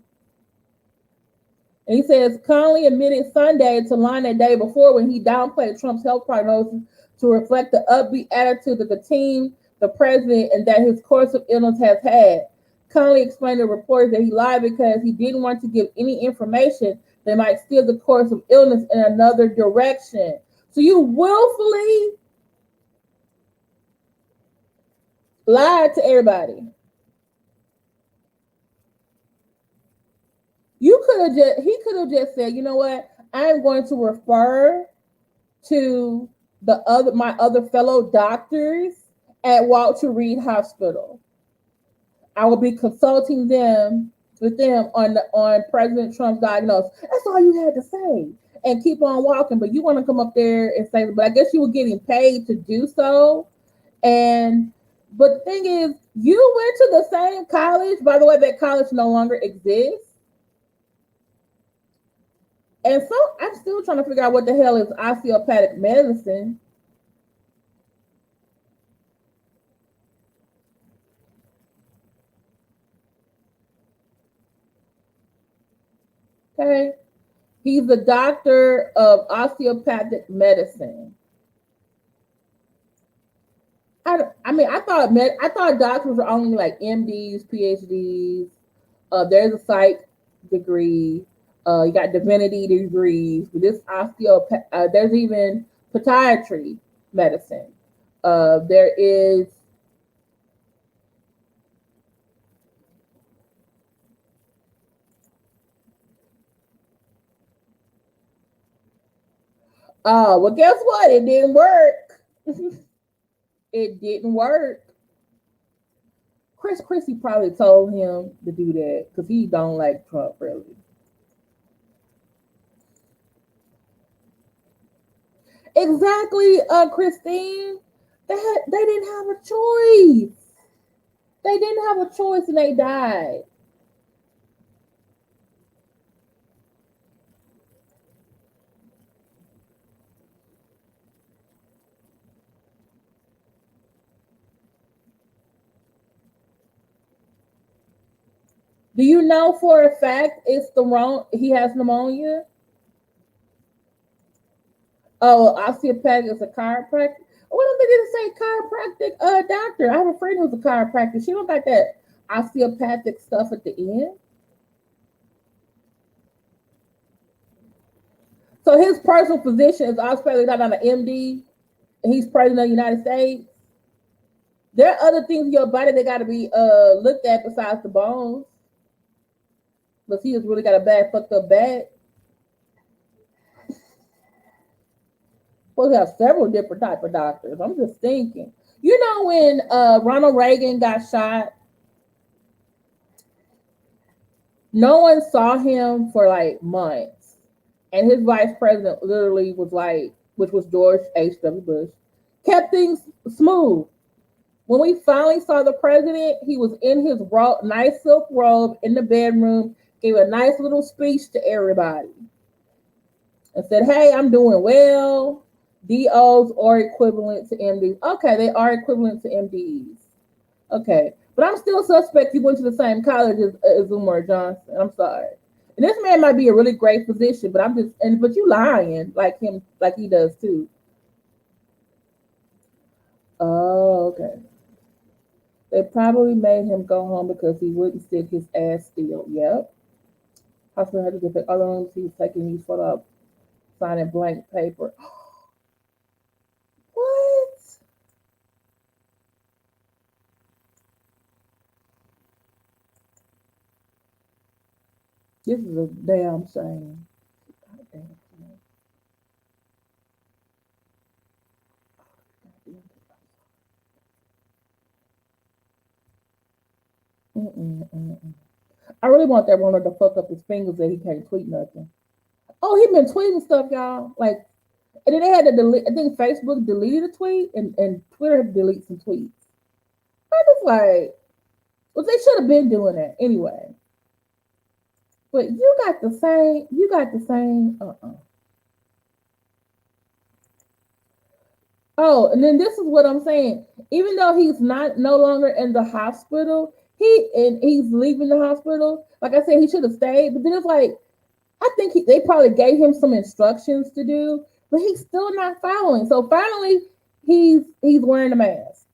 And he says Conley admitted Sunday to lying the day before when he downplayed Trump's health prognosis to reflect the upbeat attitude of the team, the president, and that his course of illness has had. Conley explained to reporters that he lied because he didn't want to give any information that might steer the course of illness in another direction. So you willfully lied to everybody. He could have just said, you know what, I'm going to refer to my other fellow doctors at Walter Reed Hospital. I will be consulting with them on President Trump's diagnosis. That's all you had to say, and keep on walking. But you want to come up there and say, but I guess you were getting paid to do so. But the thing is, you went to the same college. By the way, that college no longer exists. And so I'm still trying to figure out what the hell is osteopathic medicine. Okay. He's the doctor of osteopathic medicine. I thought doctors were only like MDs, PhDs. There's a psych degree. You got divinity degrees. But this there's even podiatry medicine. There is well, guess what? It didn't work. It didn't work. Christie probably told him to do that because he don't like Trump really. Exactly, Christine. They didn't have a choice. They didn't have a choice and they died. Do you know for a fact he has pneumonia? Oh, osteopathic is a chiropractic. What if they didn't say chiropractic doctor? I have a friend who's a chiropractor. She don't got that osteopathic stuff at the end. So his personal physician is Australia, not an MD, and he's president of the United States. There are other things in your body that got to be looked at besides the bones. But he has really got a bad, fucked up back. Well, we have several different type of doctors. I'm just thinking. You know when Ronald Reagan got shot, no one saw him for like months. And his vice president literally was like, which was George H.W. Bush, kept things smooth. When we finally saw the president, he was in his nice silk robe in the bedroom, gave a nice little speech to everybody, and said, hey, I'm doing well. DOs are equivalent to MDs. Okay, they are equivalent to MDs. Okay, but I'm still suspect you went to the same college as Umar Johnson. I'm sorry. And this man might be a really great physician, but but you lying like him, like he does too. Oh, okay. They probably made him go home because he wouldn't sit his ass still. Yep. Hospital had to get the other rooms. He was taking these photos, signing blank paper. What? This is a damn shame. God damn shame. I really want that runner to fuck up his fingers that he can't tweet nothing. Oh, he been tweeting stuff, y'all. Like, and then they had to delete. I think Facebook deleted a tweet, and Twitter had to delete some tweets. I was like, well, they should have been doing that anyway. But you got the same. You got the same. Oh, and then this is what I'm saying. Even though he's no longer in the hospital, he's leaving the hospital. Like I said, he should have stayed. But then it's like, I think they probably gave him some instructions to do, but he's still not following. So finally, he's wearing a mask.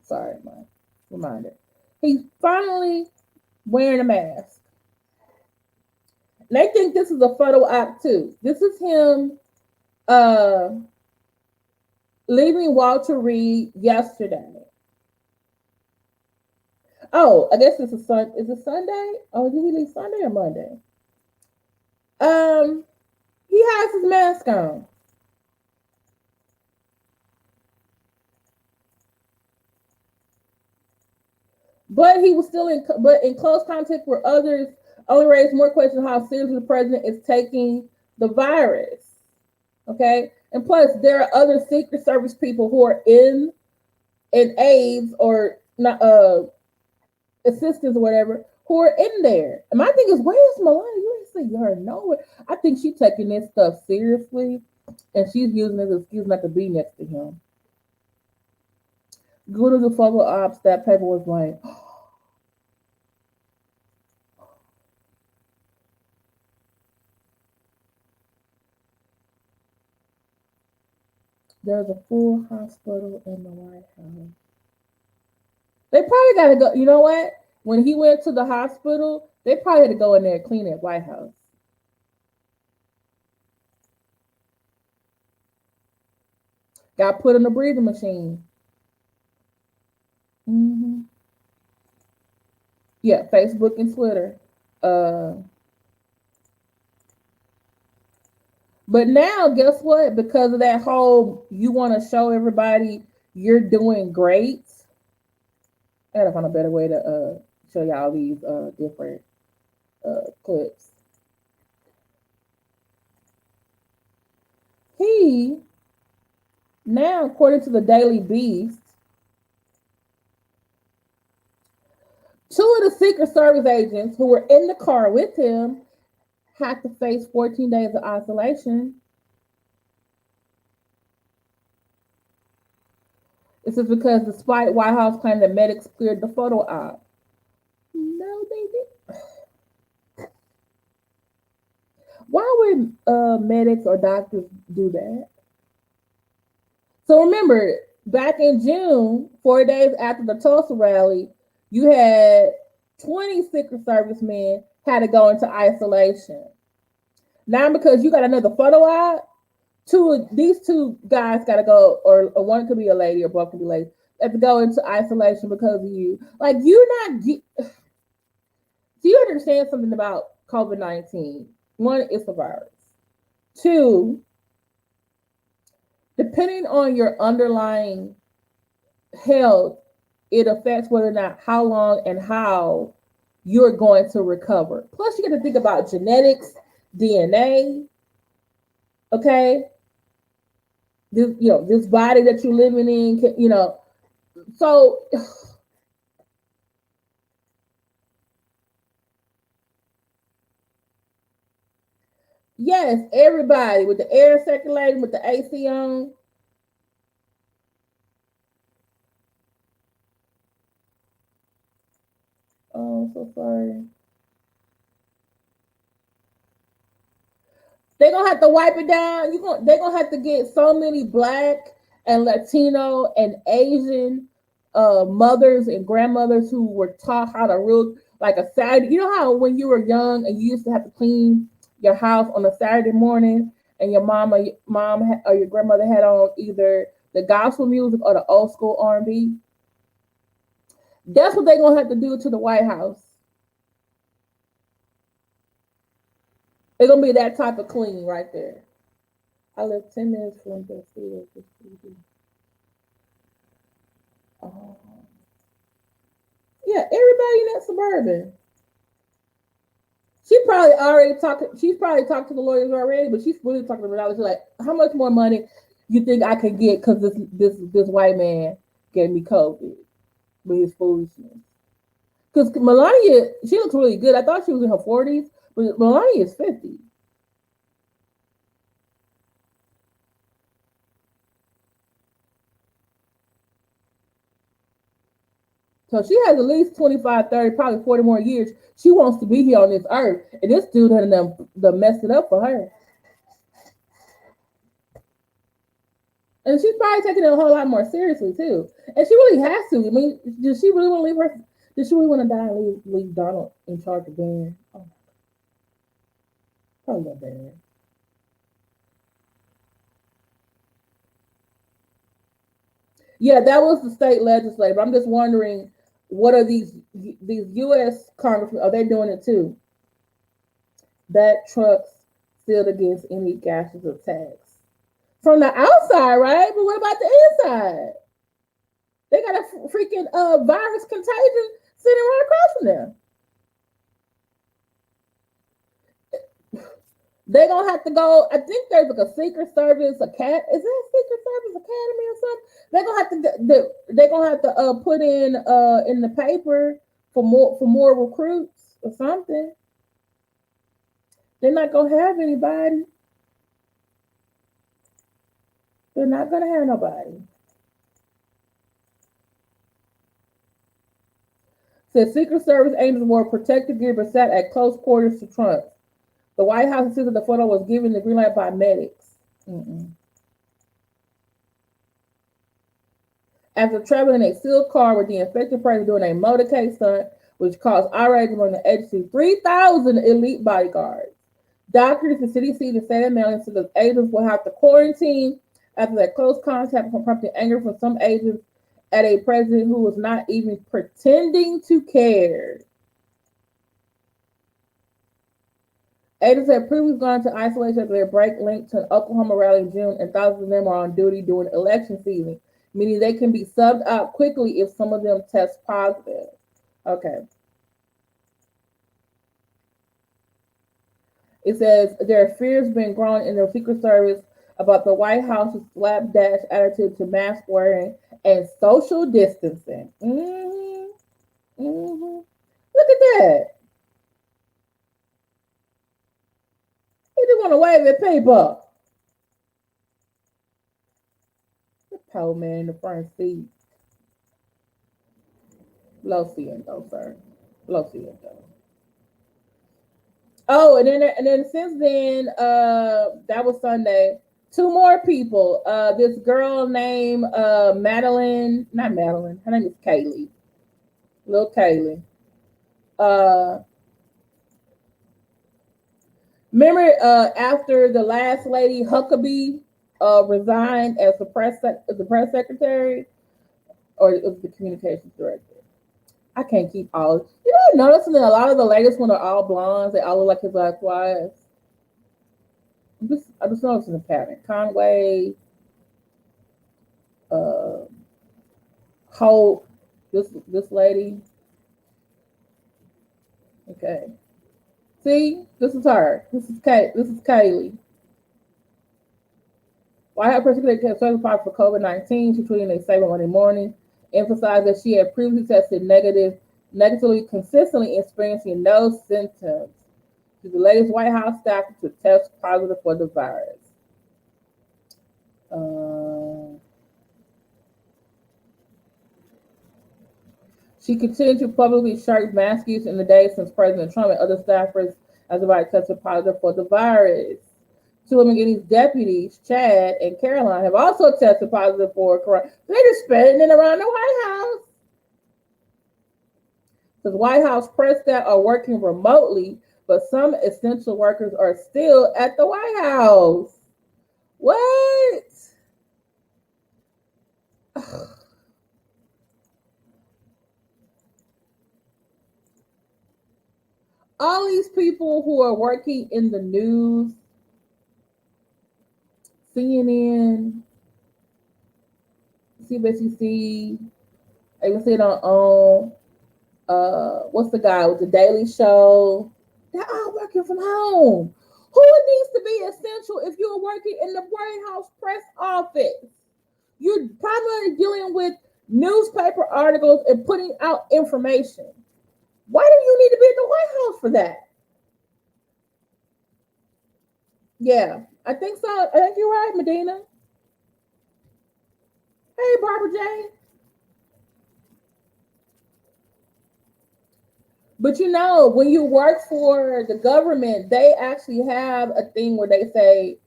Sorry, my reminder. He's finally wearing a mask. And they think this is a photo op too. This is him leaving Walter Reed yesterday. Oh, I guess it's is it Sunday? Oh, did he leave Sunday or Monday? He has his mask on. But he was still in close contact with others, only raised more questions how seriously the president is taking the virus. Okay? And plus, there are other Secret Service people who are in aides or not assistants or whatever who are in there. And my thing is, where's Melania? You ain't see her nowhere. I think she's taking this stuff seriously, and she's using it as an excuse not to be next to him. Go to the photo ops. That paper was like, there's a full hospital in the White House. They probably got to go. You know what? When he went to the hospital, they probably had to go in there and clean that White House. Got put in a breathing machine. Mm-hmm. Yeah, Facebook and Twitter. But now, guess what? Because of that whole, you want to show everybody you're doing great. I gotta find a better way to show y'all these different clips. He now, according to the Daily Beast, 2 of the Secret Service agents who were in the car with him had to face 14 days of isolation. This is because despite White House claiming that medics cleared the photo op. No, they didn't. Why would medics or doctors do that? So remember, back in June, 4 days after the Tulsa rally, you had 20 Secret Service men had to go into isolation. Now, because you got another photo out, these two guys got to go, or one could be a lady, or both could be ladies, have to go into isolation because of you. Like, you're not. Do you understand something about COVID-19? One, it's a virus. Two, depending on your underlying health, it affects whether or not how long and how you're going to recover. Plus, you got to think about genetics, DNA. Okay, this body that you're living in. So yes, everybody with the air circulating, with the AC on. Oh, I'm so sorry. They're gonna have to wipe it down. They're gonna have to get so many black and Latino and Asian mothers and grandmothers who were taught how to real like a Saturday. You know how when you were young and you used to have to clean your house on a Saturday morning, and your or your grandmother had on either the gospel music or the old school R&B. That's what they're gonna have to do to the White House. It's gonna be that type of clean right there. I live 10 minutes from the studio. Oh. Yeah, everybody in that suburban. She's probably talked to the lawyers already, but she's really talking to the lawyers like, how much more money you think I can get because this white man gave me COVID with his foolishness? Because Melania, she looks really good. I thought she was in her 40s, but Melania is 50. So she has at least 25, 30, probably 40 more years. She wants to be here on this earth. And this dude had done messed it up for her. And she's probably taking it a whole lot more seriously, too. And she really has to. I mean, does she really want to leave her? Does she really want to die and leave Donald in charge of Dan? Oh, probably not Dan. Yeah, that was the state legislature. I'm just wondering, what are these U.S. congressmen? Are they doing it too? That trucks sealed against any gases of tax from the outside, right? But what about the inside? They got a freaking virus contagion sitting right across from them. They're gonna have to go. I think there's like a Secret Service academy. Is that a Secret Service academy or something? They're gonna have to put in the paper for more recruits or something. They're not gonna have anybody. They're not gonna have nobody. Said Secret Service agents wore protective gear but sat at close quarters to Trump. The White House insisted the photo was given the green light by medics. Mm-mm. After traveling in a sealed car with the infected person doing a motorcade stunt, which caused outrage among the agency's 3,000 elite bodyguards. Doctors, the CDC, and state Maryland said the agents will have to quarantine after their close contact, prompting anger from some agents at a president who was not even pretending to care. Agents have previously gone to isolation after their break linked to an Oklahoma rally in June, and thousands of them are on duty during election season, meaning they can be subbed out quickly if some of them test positive. Okay. It says there are fears being grown in the Secret Service about the White House's slapdash attitude to mask wearing and social distancing. Mm-hmm. Mm-hmm. Look at that. He just want to wave at people. The poor man in the front seat. Lo siento, sir. Lo siento. Oh, and then since then, that was Sunday. Two more people. This girl named Madeline, not Madeline. Her name is Kaylee. Little Kaylee. Uh, Remember, after the last lady Huckabee resigned as the press secretary, or it was the communications director. I can't keep all. You know, noticing that a lot of the latest ones are all blondes. They all look like his last wives. I'm just noticing a pattern. Conway, uh, Holt, this lady. Okay. See, this is her. This is Kate. This is Kaylee. White House Press Secretary kept certified for COVID-19. She tweeted in a statement Monday morning, emphasized that she had previously tested negatively, consistently experiencing no symptoms. She's the latest White House staff to test positive for the virus. She continued to publicly shirk mask use in the days since President Trump and other staffers as the right tested positive for the virus. Two of McGinney's deputies, Chad and Caroline, have also tested positive for corona. They're just spreading it around the White House. Because White House press staff are working remotely, but some essential workers are still at the White House. What? All these people who are working in the news, CNN, CBC, I even see it on what's the guy with the Daily Show? They're all working from home. Who needs to be essential if you're working in the White House press office? You're primarily dealing with newspaper articles and putting out information. Why do you need to be at the White House for that? Yeah, I think so. I think you're right, Medina. Hey, Barbara J. But you know, when you work for the government, they actually have a thing where they say,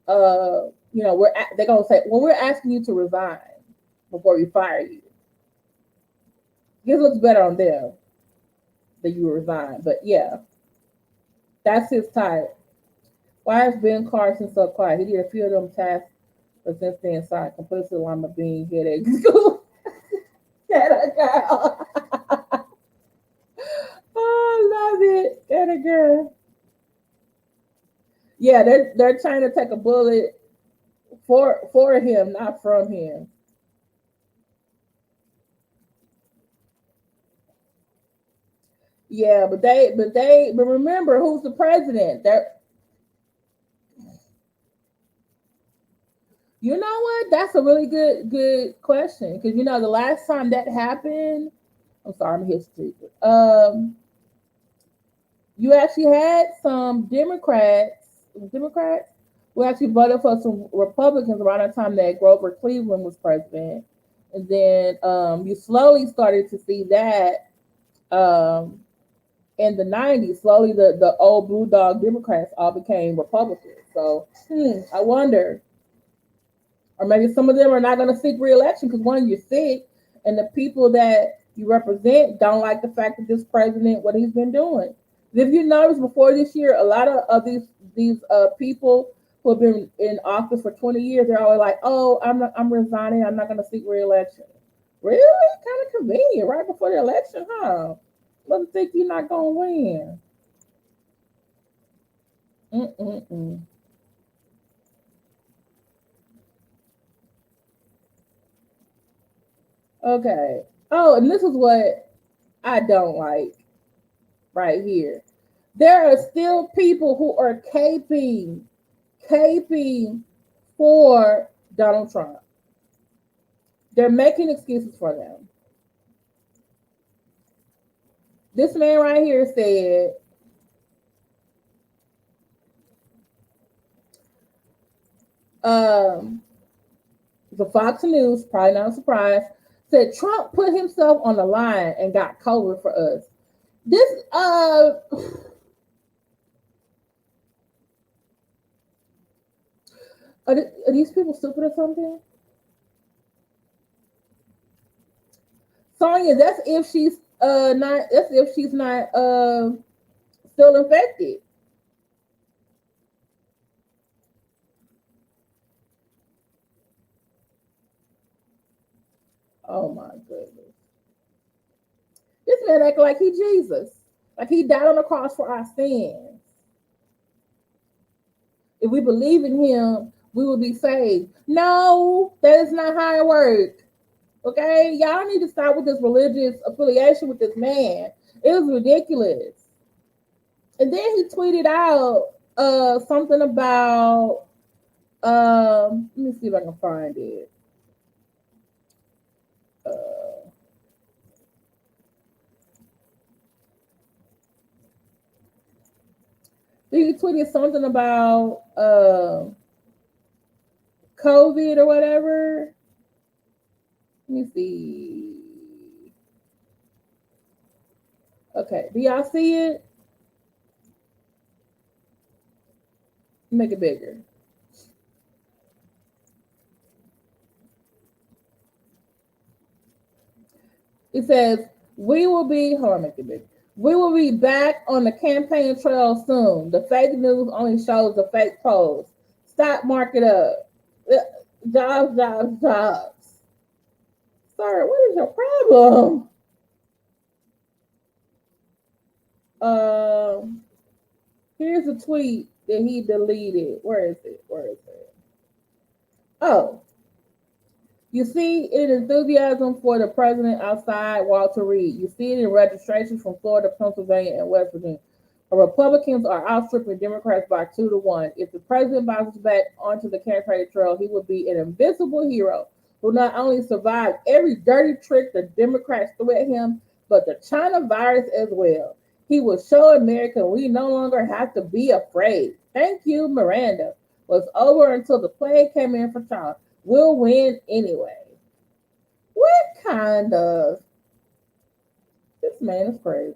you know, they're gonna say, well, we're asking you to resign before we fire you. This looks better on them that you resign. But yeah, that's his type. Why is Ben Carson so quiet? He did a few of them tasks, but since then, sorry, completely lima bean headache. Get a girl. Oh, I love it. Get a girl. Yeah, they're trying to take a bullet for him, not from him. Yeah, but remember who's the president? You know what? That's a really good question because you know the last time that happened, I'm sorry, I'm history. You actually had some Democrats who actually voted for some Republicans around the time that Grover Cleveland was president, and then you slowly started to see that um, in the '90s. Slowly, the old blue dog Democrats all became Republicans. So I wonder. Or maybe some of them are not going to seek re-election because one, you're sick, and the people that you represent don't like the fact that this president, what he's been doing. If you notice before this year, a lot of these people who have been in office for 20 years, they're always like, "Oh, I'm resigning. I'm not going to seek re-election." Really, kind of convenient, right before the election, huh? Let them think you're not going to win. Mm-mm-mm. Okay. Oh, and this is what I don't like right here. There are still people who are caping for Donald Trump. They're making excuses for them. This man right here said, um, the Fox News, probably not a surprise, said Trump put himself on the line and got COVID for us. This are these people stupid or something? Sonya, that's if she's not that's if she's not still infected. Oh my goodness. This man act like he Jesus. Like he died on the cross for our sins. If we believe in him, we will be saved. No, that is not how it works. Okay? Y'all need to stop with this religious affiliation with this man. It was ridiculous. And then he tweeted out something about let me see if I can find it. Uh, he tweeted something about COVID or whatever. Let me see. Okay, do y'all see it? Make it bigger. It says, we will be, hold on, make it bigger. We will be back on the campaign trail soon. The fake news only shows the fake posts. Stop, mark it up. Jobs, jobs, jobs. Sir, what is your problem? Um, Here's a tweet that he deleted. Where is it? Where is it? Oh, you see it in enthusiasm for the president outside Walter Reed. You see it in registrations from Florida, Pennsylvania, and West Virginia. Republicans are outstripping Democrats by 2-1. If the president bounces back onto the campaign trail, he will be an invisible hero who not only survived every dirty trick the Democrats threw at him, but the China virus as well. He will show America we no longer have to be afraid. Thank you, Miranda. Was over until the plague came in for China. We'll win anyway. What kind of this man is crazy.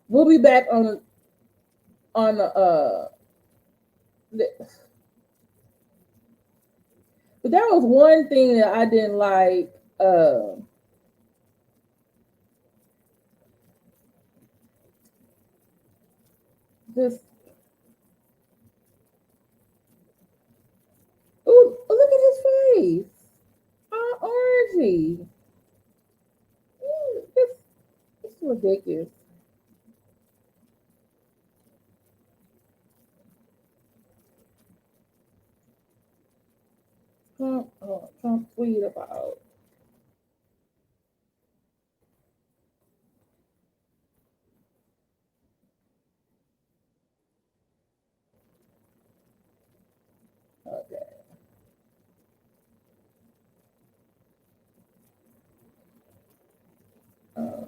We'll be back on the, but there was one thing that I didn't like. Just ooh, look at his face. All orangey. It's ridiculous. Trump tweet about. Okay. Uh,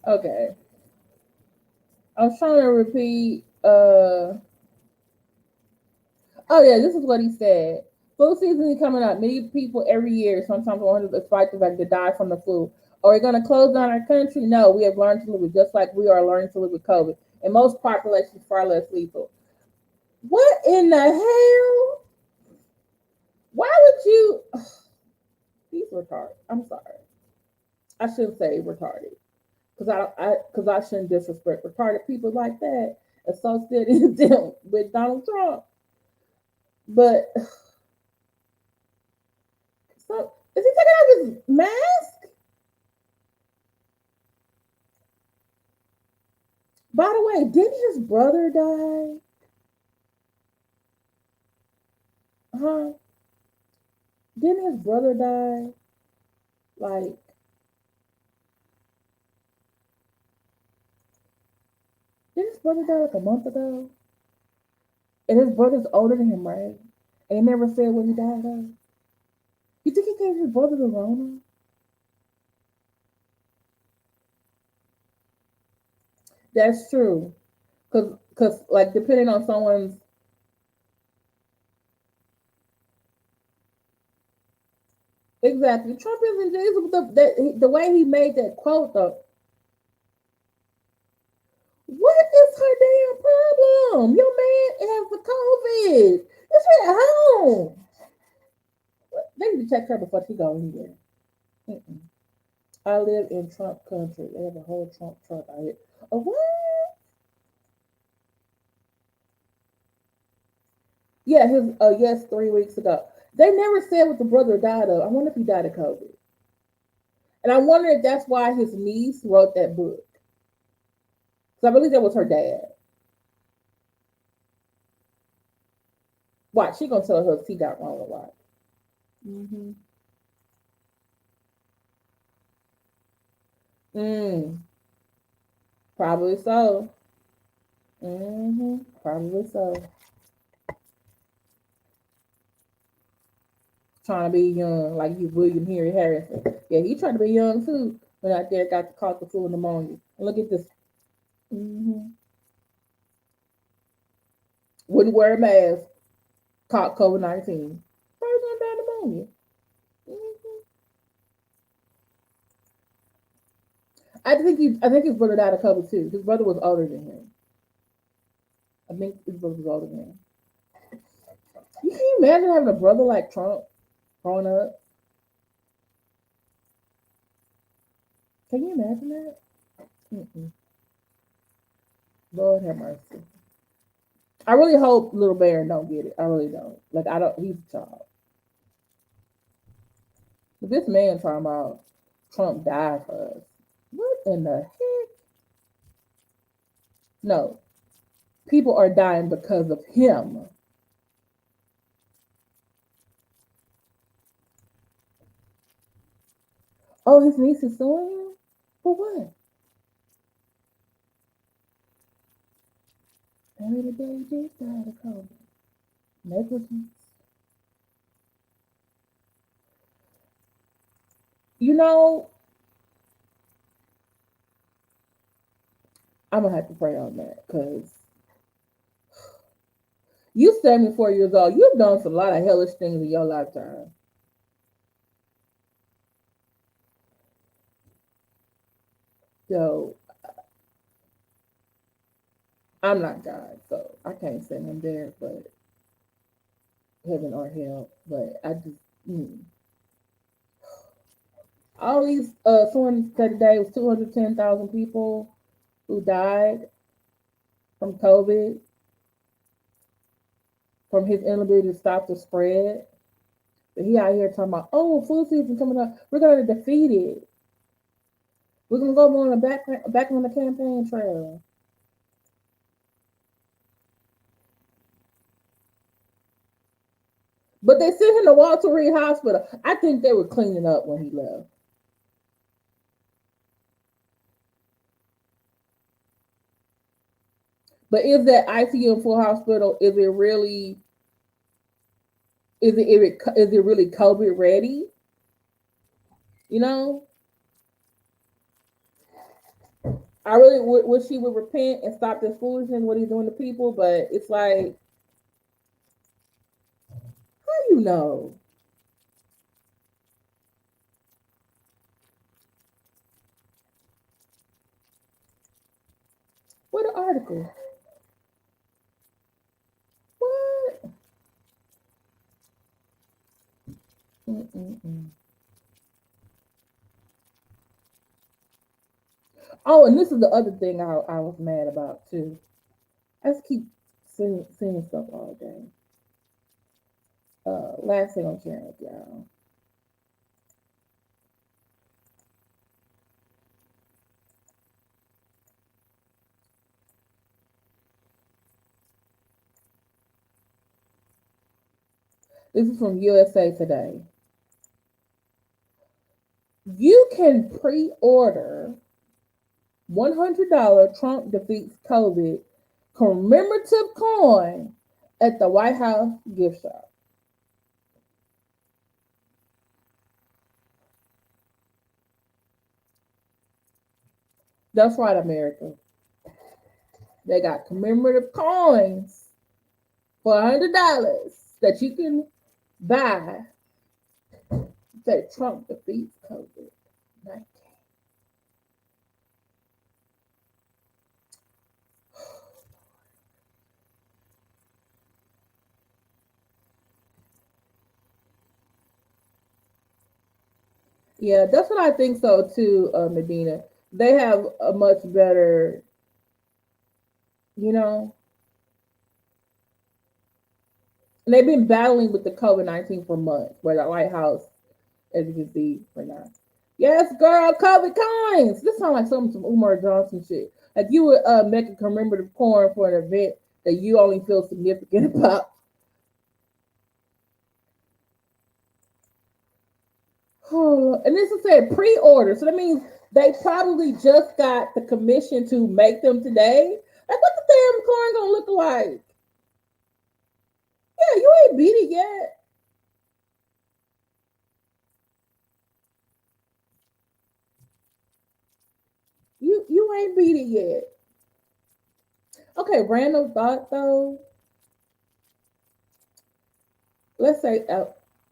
okay. I was trying to repeat. Oh yeah, this is what he said. Flu season is coming up. Many people every year, sometimes 100 despite the fact to die from the flu. Are we going to close down our country? No, we have learned to live with just like we are learning to live with COVID. And most populations far less lethal. What in the hell? Why would you? He's retarded. I'm sorry. I shouldn't say retarded because I shouldn't disrespect retarded people like that associated them with Donald Trump. But so is he taking off his mask? By the way, didn't his brother die? Huh? Didn't his brother die? Like, did his brother die like a month ago? And his brother's older than him, right? And he never said what he died of. You think he gave his brother the Rona? That's true. Cause like depending on someone's exactly. Trump isn't Jesus, but the way he made that quote though. What is her damn problem? Your man has the COVID. It's at home. They need to check her before she go anywhere. Mm-mm. I live in Trump country. They have a whole Trump truck out here. Oh, what? Yeah, his yes, 3 weeks ago. They never said what the brother died of. I wonder if he died of COVID. And I wonder if that's why his niece wrote that book. Because I believe that was her dad. Watch, she gonna tell us he got wrong a lot. Mm-hmm. Mm, probably so. Mm-hmm. Probably so. Trying to be young, like you William Henry Harrison. Yeah, he tried to be young too. When out there got caught the flu pneumonia. And look at this. Mm-hmm. Wouldn't wear a mask. Caught COVID-19. First one died of pneumonia. Mm-hmm. I think his brother died of COVID too. His brother was older than him. I think his brother was older than him. You can you imagine having a brother like Trump growing up? Can you imagine that? Mm-mm. Lord have mercy. I really hope little Baron don't get it. I really don't. Like I don't. He's a child. But this man talking about Trump died for us. What in the heck? No, people are dying because of him. Oh, his niece is suing him for what? Maybe the baby died of COVID. Negligence. You know, I'm gonna have to pray on that because you 74 years old. You've done some lot of hellish things in your lifetime. So I'm not God, so I can't send him there, but heaven or hell. But I just all these someone said today was 210,000 people who died from COVID from his inability to stop the spread. But he out here talking about, oh, flu season coming up. We're gonna defeat it. We're gonna go on the back on the campaign trail. But they sent him to Walter Reed Hospital. I think they were cleaning up when he left. But is that ICU and full hospital? Is it really? Is it really COVID ready? You know, I really wish he would repent and stop this foolishness what he's doing to people. But it's like, how you know? What an article? What? Mm-mm-mm. Oh, and this is the other thing I was mad about too. I just keep seeing stuff all day. Last thing I'm sharing with y'all. This is from USA Today. You can pre-order $100 Trump defeats COVID commemorative coin at the White House gift shop. That's right, America. They got commemorative coins for $100 that you can buy that Trump defeats COVID-19. Yeah, that's what I think so too, Medina. They have a much better, you know, and they've been battling with the COVID-19 for months, where the White House, as you can see right now. Yes, girl, COVID coins. This sounds like something from Umar Johnson shit. Like you would make a commemorative coin for an event that you only feel significant about. And this is said pre-order, so that means they probably just got the commission to make them today. Like, what the damn coin gonna look like? Yeah, you ain't beat it yet. You ain't beat it yet. Okay, random thought though. Let's say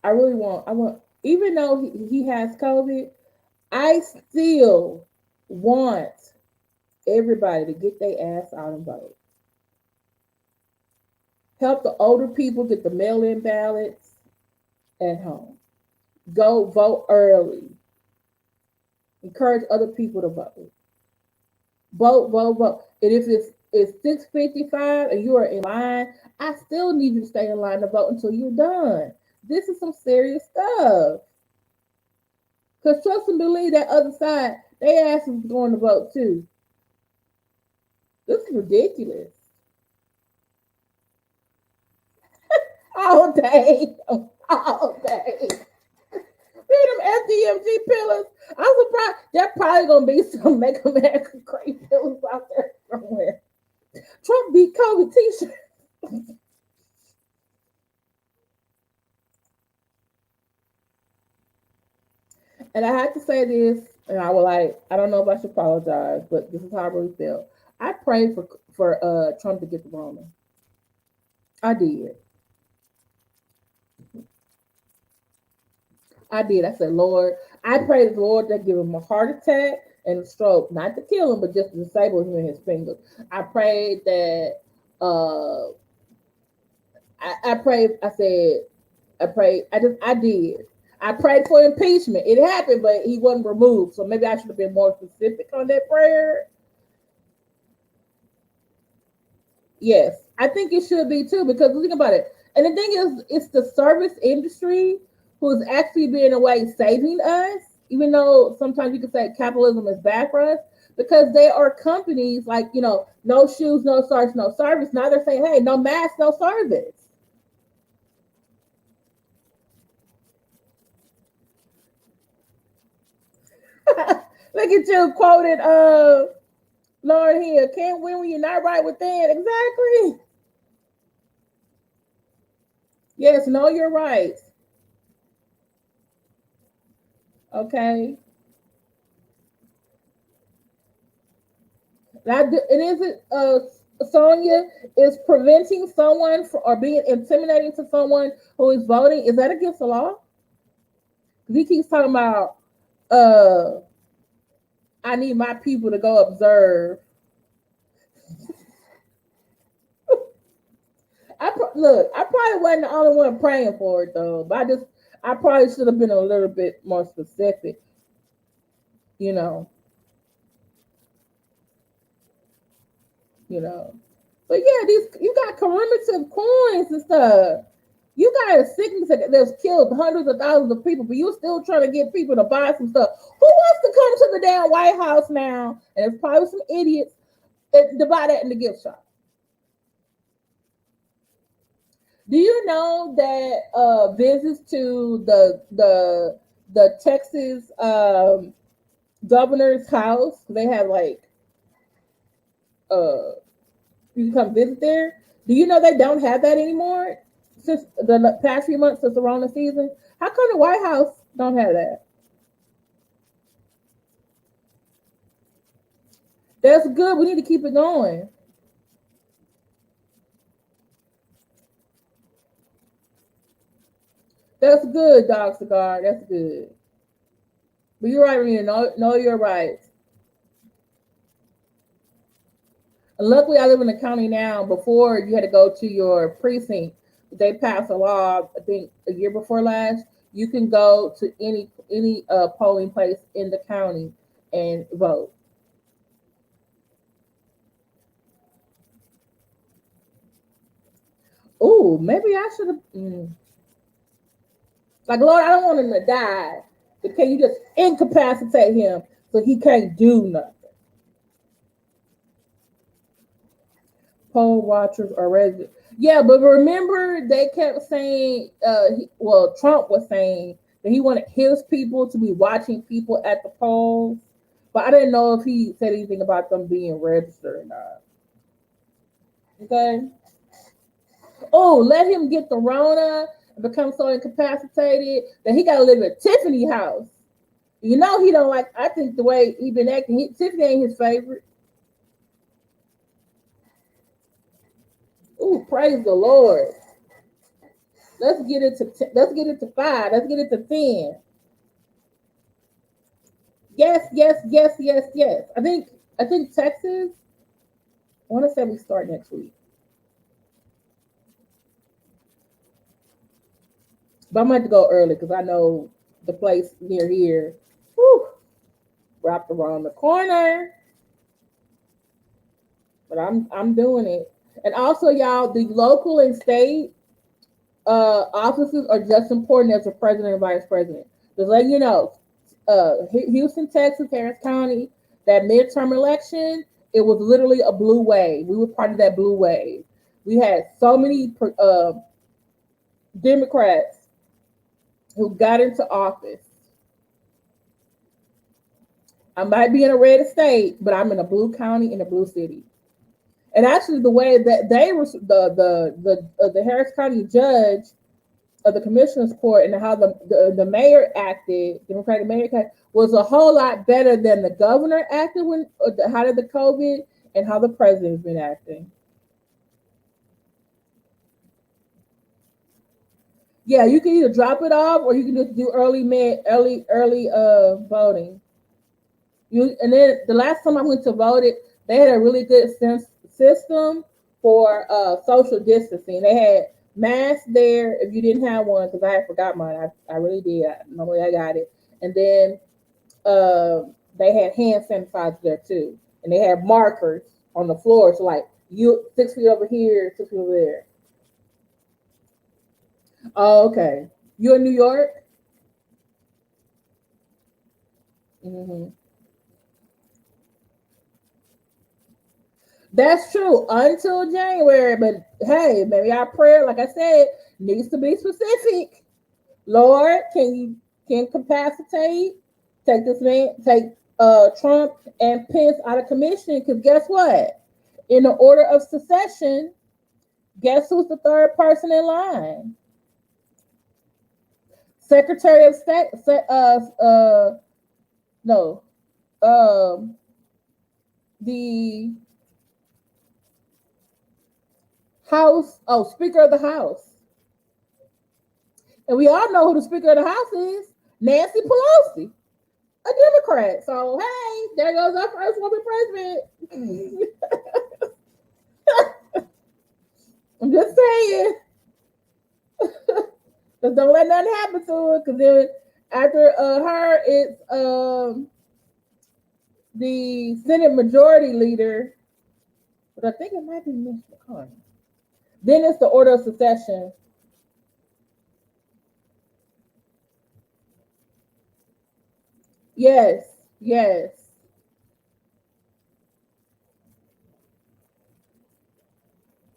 I want, even though he has COVID, I still want everybody to get their ass out and vote. Help the older people get the mail-in ballots at home. Go vote early. Encourage other people to vote. Vote, vote, vote. And if it's 6:55 and you are in line, I still need you to stay in line to vote until you're done. This is some serious stuff. Because trust and believe that other side, they ass is going to vote too. This is ridiculous. All day. All day. See them FDMG pillars. I'm surprised. There probably gonna be some Make America Great pillars out there somewhere. Trump beat COVID t-shirt. And I had to say this, and I was like, I don't know if I should apologize, but this is how I really feel. I prayed for Trump to get the Rona. I did. I did. I said, Lord, I pray the Lord that give him a heart attack and a stroke, not to kill him, but just to disable him in his fingers. I prayed that uh I prayed, I said, I prayed, I did. I prayed for impeachment. It happened, but he wasn't removed. So maybe I should have been more specific on that prayer. Yes, I think it should be too, because think about it. And the thing is, it's the service industry who's actually been in a way saving us, even though sometimes you could say capitalism is bad for us, because they are companies like, no shoes, no socks, no service. Now they're saying, hey, no mask, no service. Look at you quoted Lauren Hill, can't win when you're not right within. Exactly. Yes, know your rights. Okay. That it isn't Sonia is preventing someone or being intimidating to someone who is voting. Is that against the law? He keeps talking about uh I need my people to go observe. Look, I probably wasn't the only one praying for it though, but I probably should have been a little bit more specific, you know, you know. But yeah, these you got commemorative coins and stuff. You got a sickness that's killed hundreds of thousands of people, but you're still trying to get people to buy some stuff. Who wants to come to the damn White House now? And it's probably some idiots to buy that in the gift shop. Do you know that visits to the Texas governor's house, they have like uh you can come visit there? Do you know they don't have that anymore since the past few months since the Rona season? How come the White House don't have that? That's good. We need to keep it going. That's good, Dog Cigar. That's good. But you're right, Rena. Know your rights. And luckily, I live in the county now. Before, you had to go to your precinct. They passed a law, I think, a year before last. you can go to any polling place in the county and vote. Oh, maybe I should have. Like, Lord, I don't want him to die. But can you just incapacitate him so he can't do nothing? Poll watchers are resident. Yeah, but remember they kept saying, Trump was saying that he wanted his people to be watching people at the polls. But I didn't know if he said anything about them being registered or not. Okay. Oh, let him get the Rona and become so incapacitated that he got to live at Tiffany house. You know he don't like. I think the way he been acting, Tiffany ain't his favorite. Ooh, praise the Lord. Let's get it to 5. Let's get it to 10. Yes, yes, yes, yes, yes. I think Texas. I want to say we start next week, but I might have to go early because I know the place near here. Whew, wrapped around the corner, but I'm doing it. And also, y'all, the local and state offices are just important as the president and vice president. Just letting you know, Houston, Texas, Harris County, that midterm election, it was literally a blue wave. We were part of that blue wave. We had so many Democrats who got into office. I might be in a red state, but I'm in a blue county in a blue city. And actually, the way that they were the Harris County judge of the commissioner's court and how the mayor acted, Democratic mayor acted, was a whole lot better than the governor acted when how did the COVID and how the president's been acting. Yeah, you can either drop it off or you can just do early voting. And then the last time I went to vote it, they had a really good system for social distancing. They had masks there if you didn't have one because I had forgot mine. I really did. Normally I got it. And then they had hand sanitizer there too, and they had markers on the floor. So like you 6 feet over here, 6 feet over there. Oh, okay. You in New York? Mm-hmm. That's true until January, but hey, maybe our prayer, like I said, needs to be specific. Lord, can capacitate, take this man, take Trump and Pence out of commission? Because guess what? In the order of succession, guess who's the third person in line? Secretary of State. No, the House. Oh, Speaker of the House. And we all know who the Speaker of the House is, Nancy Pelosi, a Democrat. So, hey, there goes our first woman president. I'm just saying. Just don't let nothing happen to her. Because then after her, it's the Senate Majority Leader. But I think it might be Mitch McConnell. Then it's the order of succession. Yes, yes,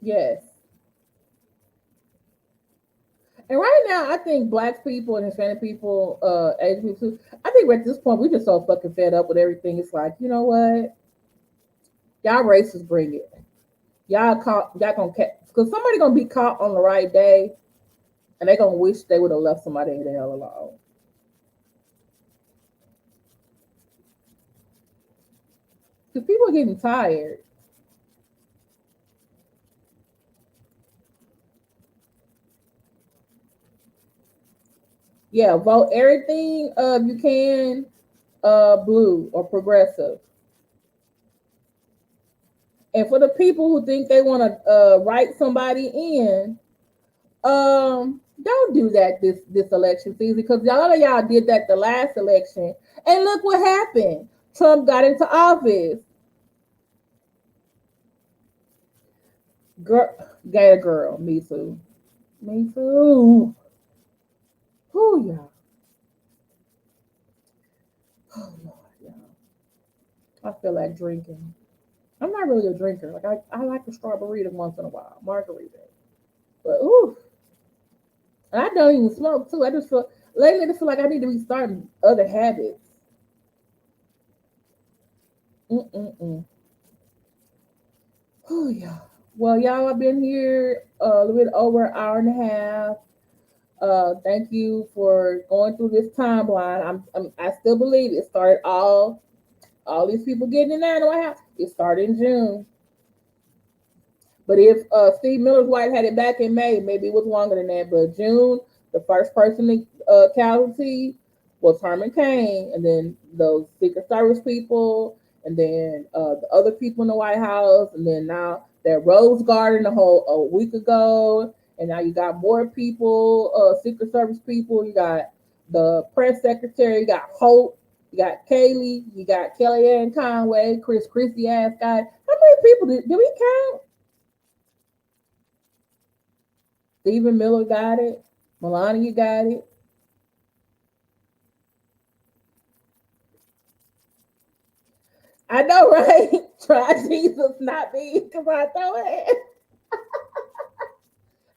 yes. And right now, I think Black people and Hispanic people, Asian people too, I think at this point, we're just so fucking fed up with everything. It's like, you know what? Y'all racists bring it. Y'all gonna catch, because somebody gonna be caught on the right day, and they gonna wish they would have left somebody the hell alone. Because people are getting tired. Yeah, vote everything you can blue or progressive. And for the people who think they want to write somebody in, Don't do that this election season because a lot of y'all did that the last election, and look what happened. Trump got into office. Girl, gay girl, me too, me too. Who y'all? Oh Lord, y'all. I feel like drinking. I'm not really a drinker. Like I like a strawberry once in a while, margarita. But ooh, and I don't even smoke too. I just feel lately. I just feel like I need to be starting other habits. Mm-mm-mm. Oh yeah. Well, y'all, I've been here a little bit over an hour and a half. Thank you for going through this timeline. I still believe it started all these people getting in there in the White House. It started in June. But if Steve Miller's wife had it back in May, maybe it was longer than that. But June, the first person to casualty was Herman Cain, and then those Secret Service people, and then the other people in the White House, and then now that Rose Garden a week ago, and now you got more people, Secret Service people. You got the press secretary. You got Hope. You got Kaylee. You got Kellyanne Conway, Christie ass guy. How many people did we count? Stephen Miller got it. Melania got it. I know, right? Try Jesus, not me, because I throw it.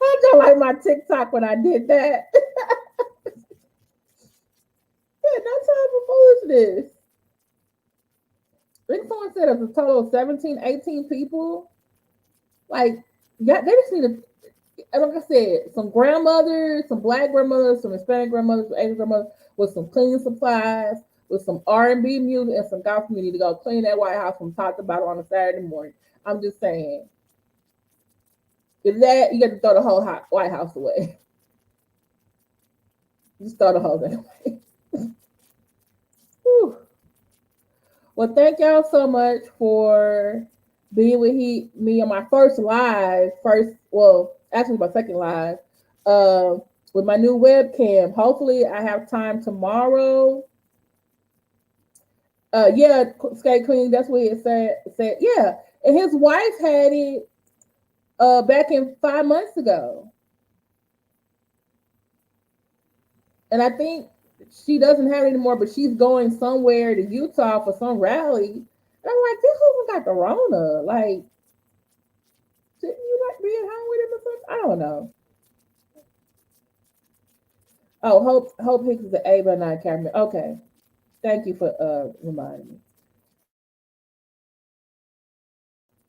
I don't like my TikTok when I did that. Yeah, no time for foolishness. I think someone said it was a total of 17, 18 people. Like, yeah, they just need to, like I said, some grandmothers, some black grandmothers, some Hispanic grandmothers, some Asian grandmothers with some cleaning supplies, with some R&B music and some gospel music to go clean that White House from top to bottom on a Saturday morning. I'm just saying, if that you got to throw the whole White House away, just throw the whole thing away. Whew. Well, thank y'all so much for being with me on my first live. Actually my second live. Uh, with my new webcam. Hopefully, I have time tomorrow. Yeah, Skate Queen. That's what it said. Yeah, and his wife had it back in 5 months ago, and I think she doesn't have it anymore. But she's going somewhere to Utah for some rally. And I'm like, this woman got the Rona. Like, shouldn't you like be at home with him or something? I don't know. Oh, Hope Hicks is an Ava, not Cameron. Okay, thank you for reminding me.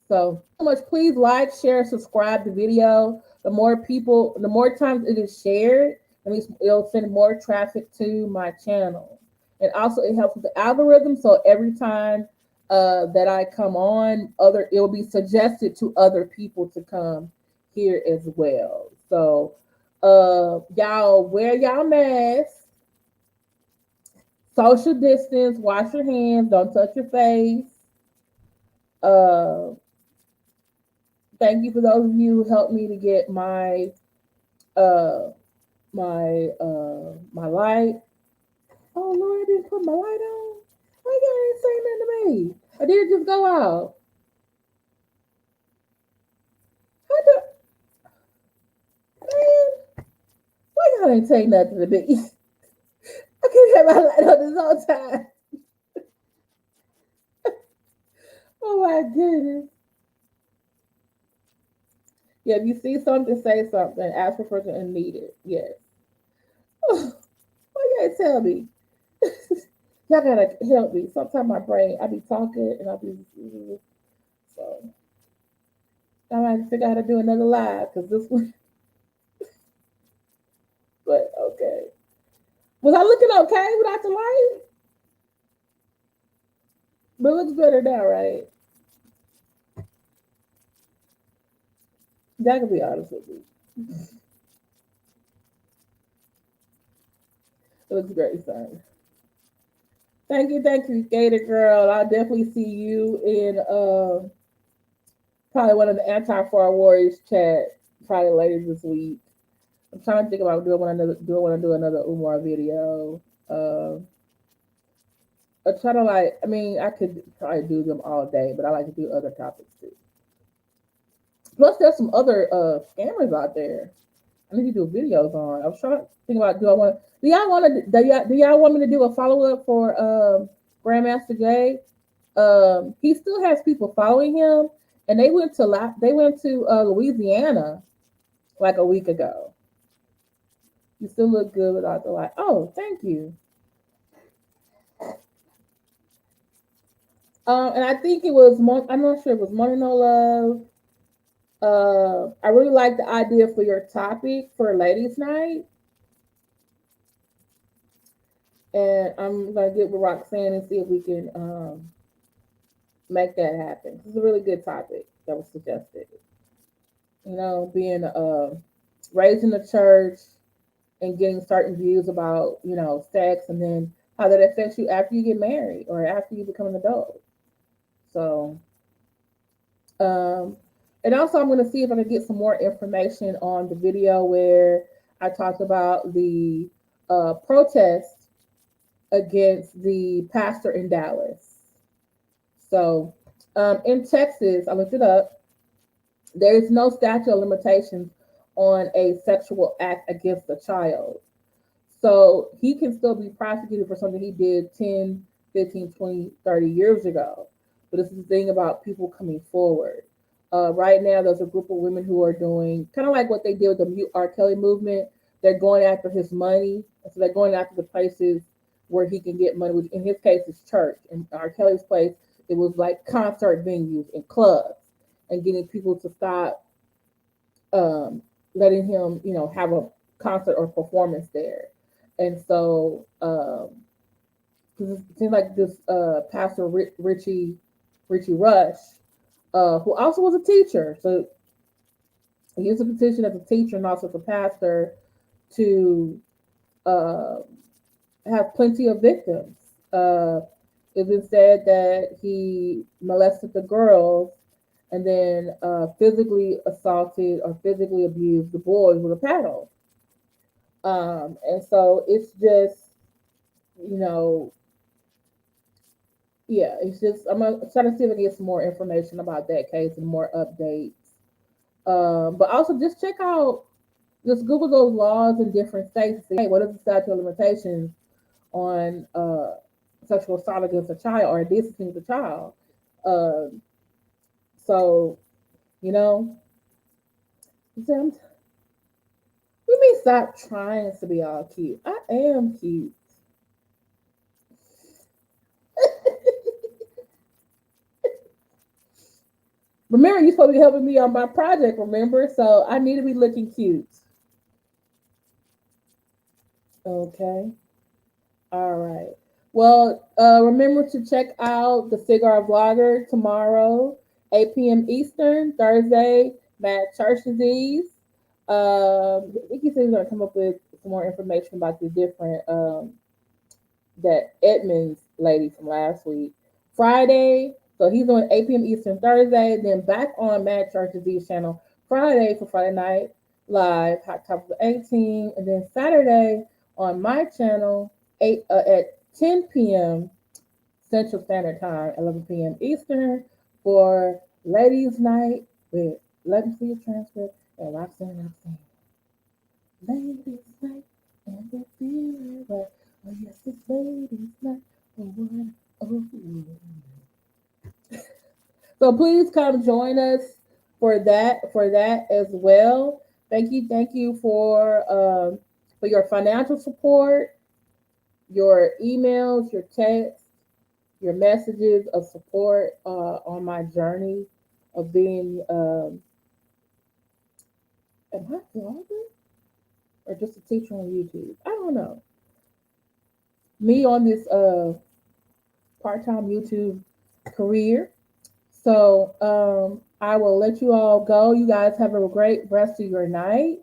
So much. Please like, share, subscribe the video. The more people, the more times it is shared, at least it'll send more traffic to my channel. And also it helps with the algorithm. So every time that I come on, it will be suggested to other people to come here as well. So y'all wear y'all masks, social distance, wash your hands, don't touch your face. Uh Thank you for those of you who helped me to get uh my light. Oh Lord, I didn't put my light on. Why y'all ain't saying nothing to me? I did it just go out. How the man? Why y'all ain't saying nothing to me? I can't have my light on this whole time. Oh my goodness. Yeah, if you see something, say something. Ask for person and need it. Yes. Why you ain't tell me? Y'all gotta help me. Sometimes my brain, I be talking and I be so I might figure out how to do another live because this one. But okay, was I looking okay without the light? But it looks better now, right? That could be honest with me. It looks great, son. Thank you, Gator Girl. I'll definitely see you in probably one of the anti-far warriors chat probably later this week. I'm trying to think about do I want to do another Umar video? I try to like. I mean, I could probably do them all day, but I like to do other topics too. Plus, there's some other scammers out there. I need to do videos on. I was trying to think about do y'all want me to do a follow up for Grandmaster Jay? He still has people following him, and they went to Louisiana like a week ago. You still look good without the light. Oh, thank you. And I think it was I'm not sure it was Money No Love. I really like the idea for your topic for Ladies Night, and I'm gonna get with Roxanne and see if we can make that happen. This is a really good topic that was suggested. Being raised in the church and getting certain views about sex, and then how that affects you after you get married or after you become an adult. So, um, and also I'm going to see if I can get some more information on the video where I talked about the protest against the pastor in Dallas. So, in Texas, I looked it up. There is no statute of limitations on a sexual act against a child. So he can still be prosecuted for something he did 10, 15, 20, 30 years ago. But this is the thing about people coming forward. Right now, there's a group of women who are doing kind of like what they did with the Mute R. Kelly movement. They're going after his money. And so they're going after the places where he can get money, which in his case is church. In R. Kelly's place, it was like concert venues and clubs and getting people to stop letting him, have a concert or performance there. And so, because it seems like this Pastor Richie Rush, who also was a teacher, so he used a position as a teacher and also as a pastor to uh, have plenty of victims. It's been said that he molested the girls and then physically assaulted or physically abused the boys with a paddle. And so it's just, you know, yeah, it's just I'm gonna try to see if I can get some more information about that case and more updates. But also just check out, just Google those laws in different states. And see, hey, what is the statute of limitations on sexual assault against a child or indecency with a child? Um, so you know, we may stop trying to be all cute. I am cute. Remember, you're supposed to be helping me on my project, remember? So I need to be looking cute. Okay. All right. Well, remember to check out the Cigar Vlogger tomorrow, 8 p.m. Eastern, Thursday, Matt Church Disease. I think he said he's going to come up with some more information about the different, that Edmonds lady from last week. Friday, so he's on 8 p.m. Eastern Thursday, then back on Mad Church's Z channel Friday for Friday Night Live, Hot Topics of 18, and then Saturday on my channel at 10 p.m. Central Standard Time, 11 p.m. Eastern for Ladies Night with Let Me See Your Transcript and Roxanne. Ladies Night and the feeling right. Oh yes, it's Ladies Night. Oh, what? Oh. So please come join us for that as well. Thank you for your financial support, your emails, your texts, your messages of support on my journey of being am I a vlogger or just a teacher on YouTube? I don't know. Me on this part-time YouTube career. So I will let you all go. You guys have a great rest of your night.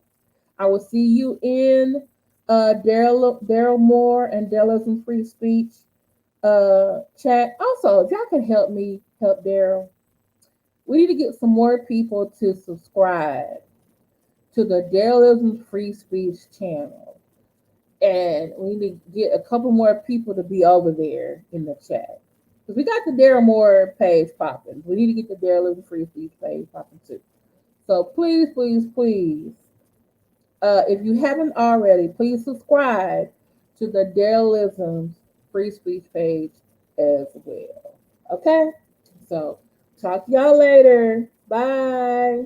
I will see you in Daryl Moore and Dellism Free Speech chat. Also, if y'all can help me help Daryl, we need to get some more people to subscribe to the Journalism Free Speech channel. And we need to get a couple more people to be over there in the chat. Because we got the Daryl Moore page popping. We need to get the Journalism Free Speech page popping too. So please, please, please, if you haven't already, please subscribe to the Journalism Free Speech page as well. Okay? So talk to y'all later. Bye.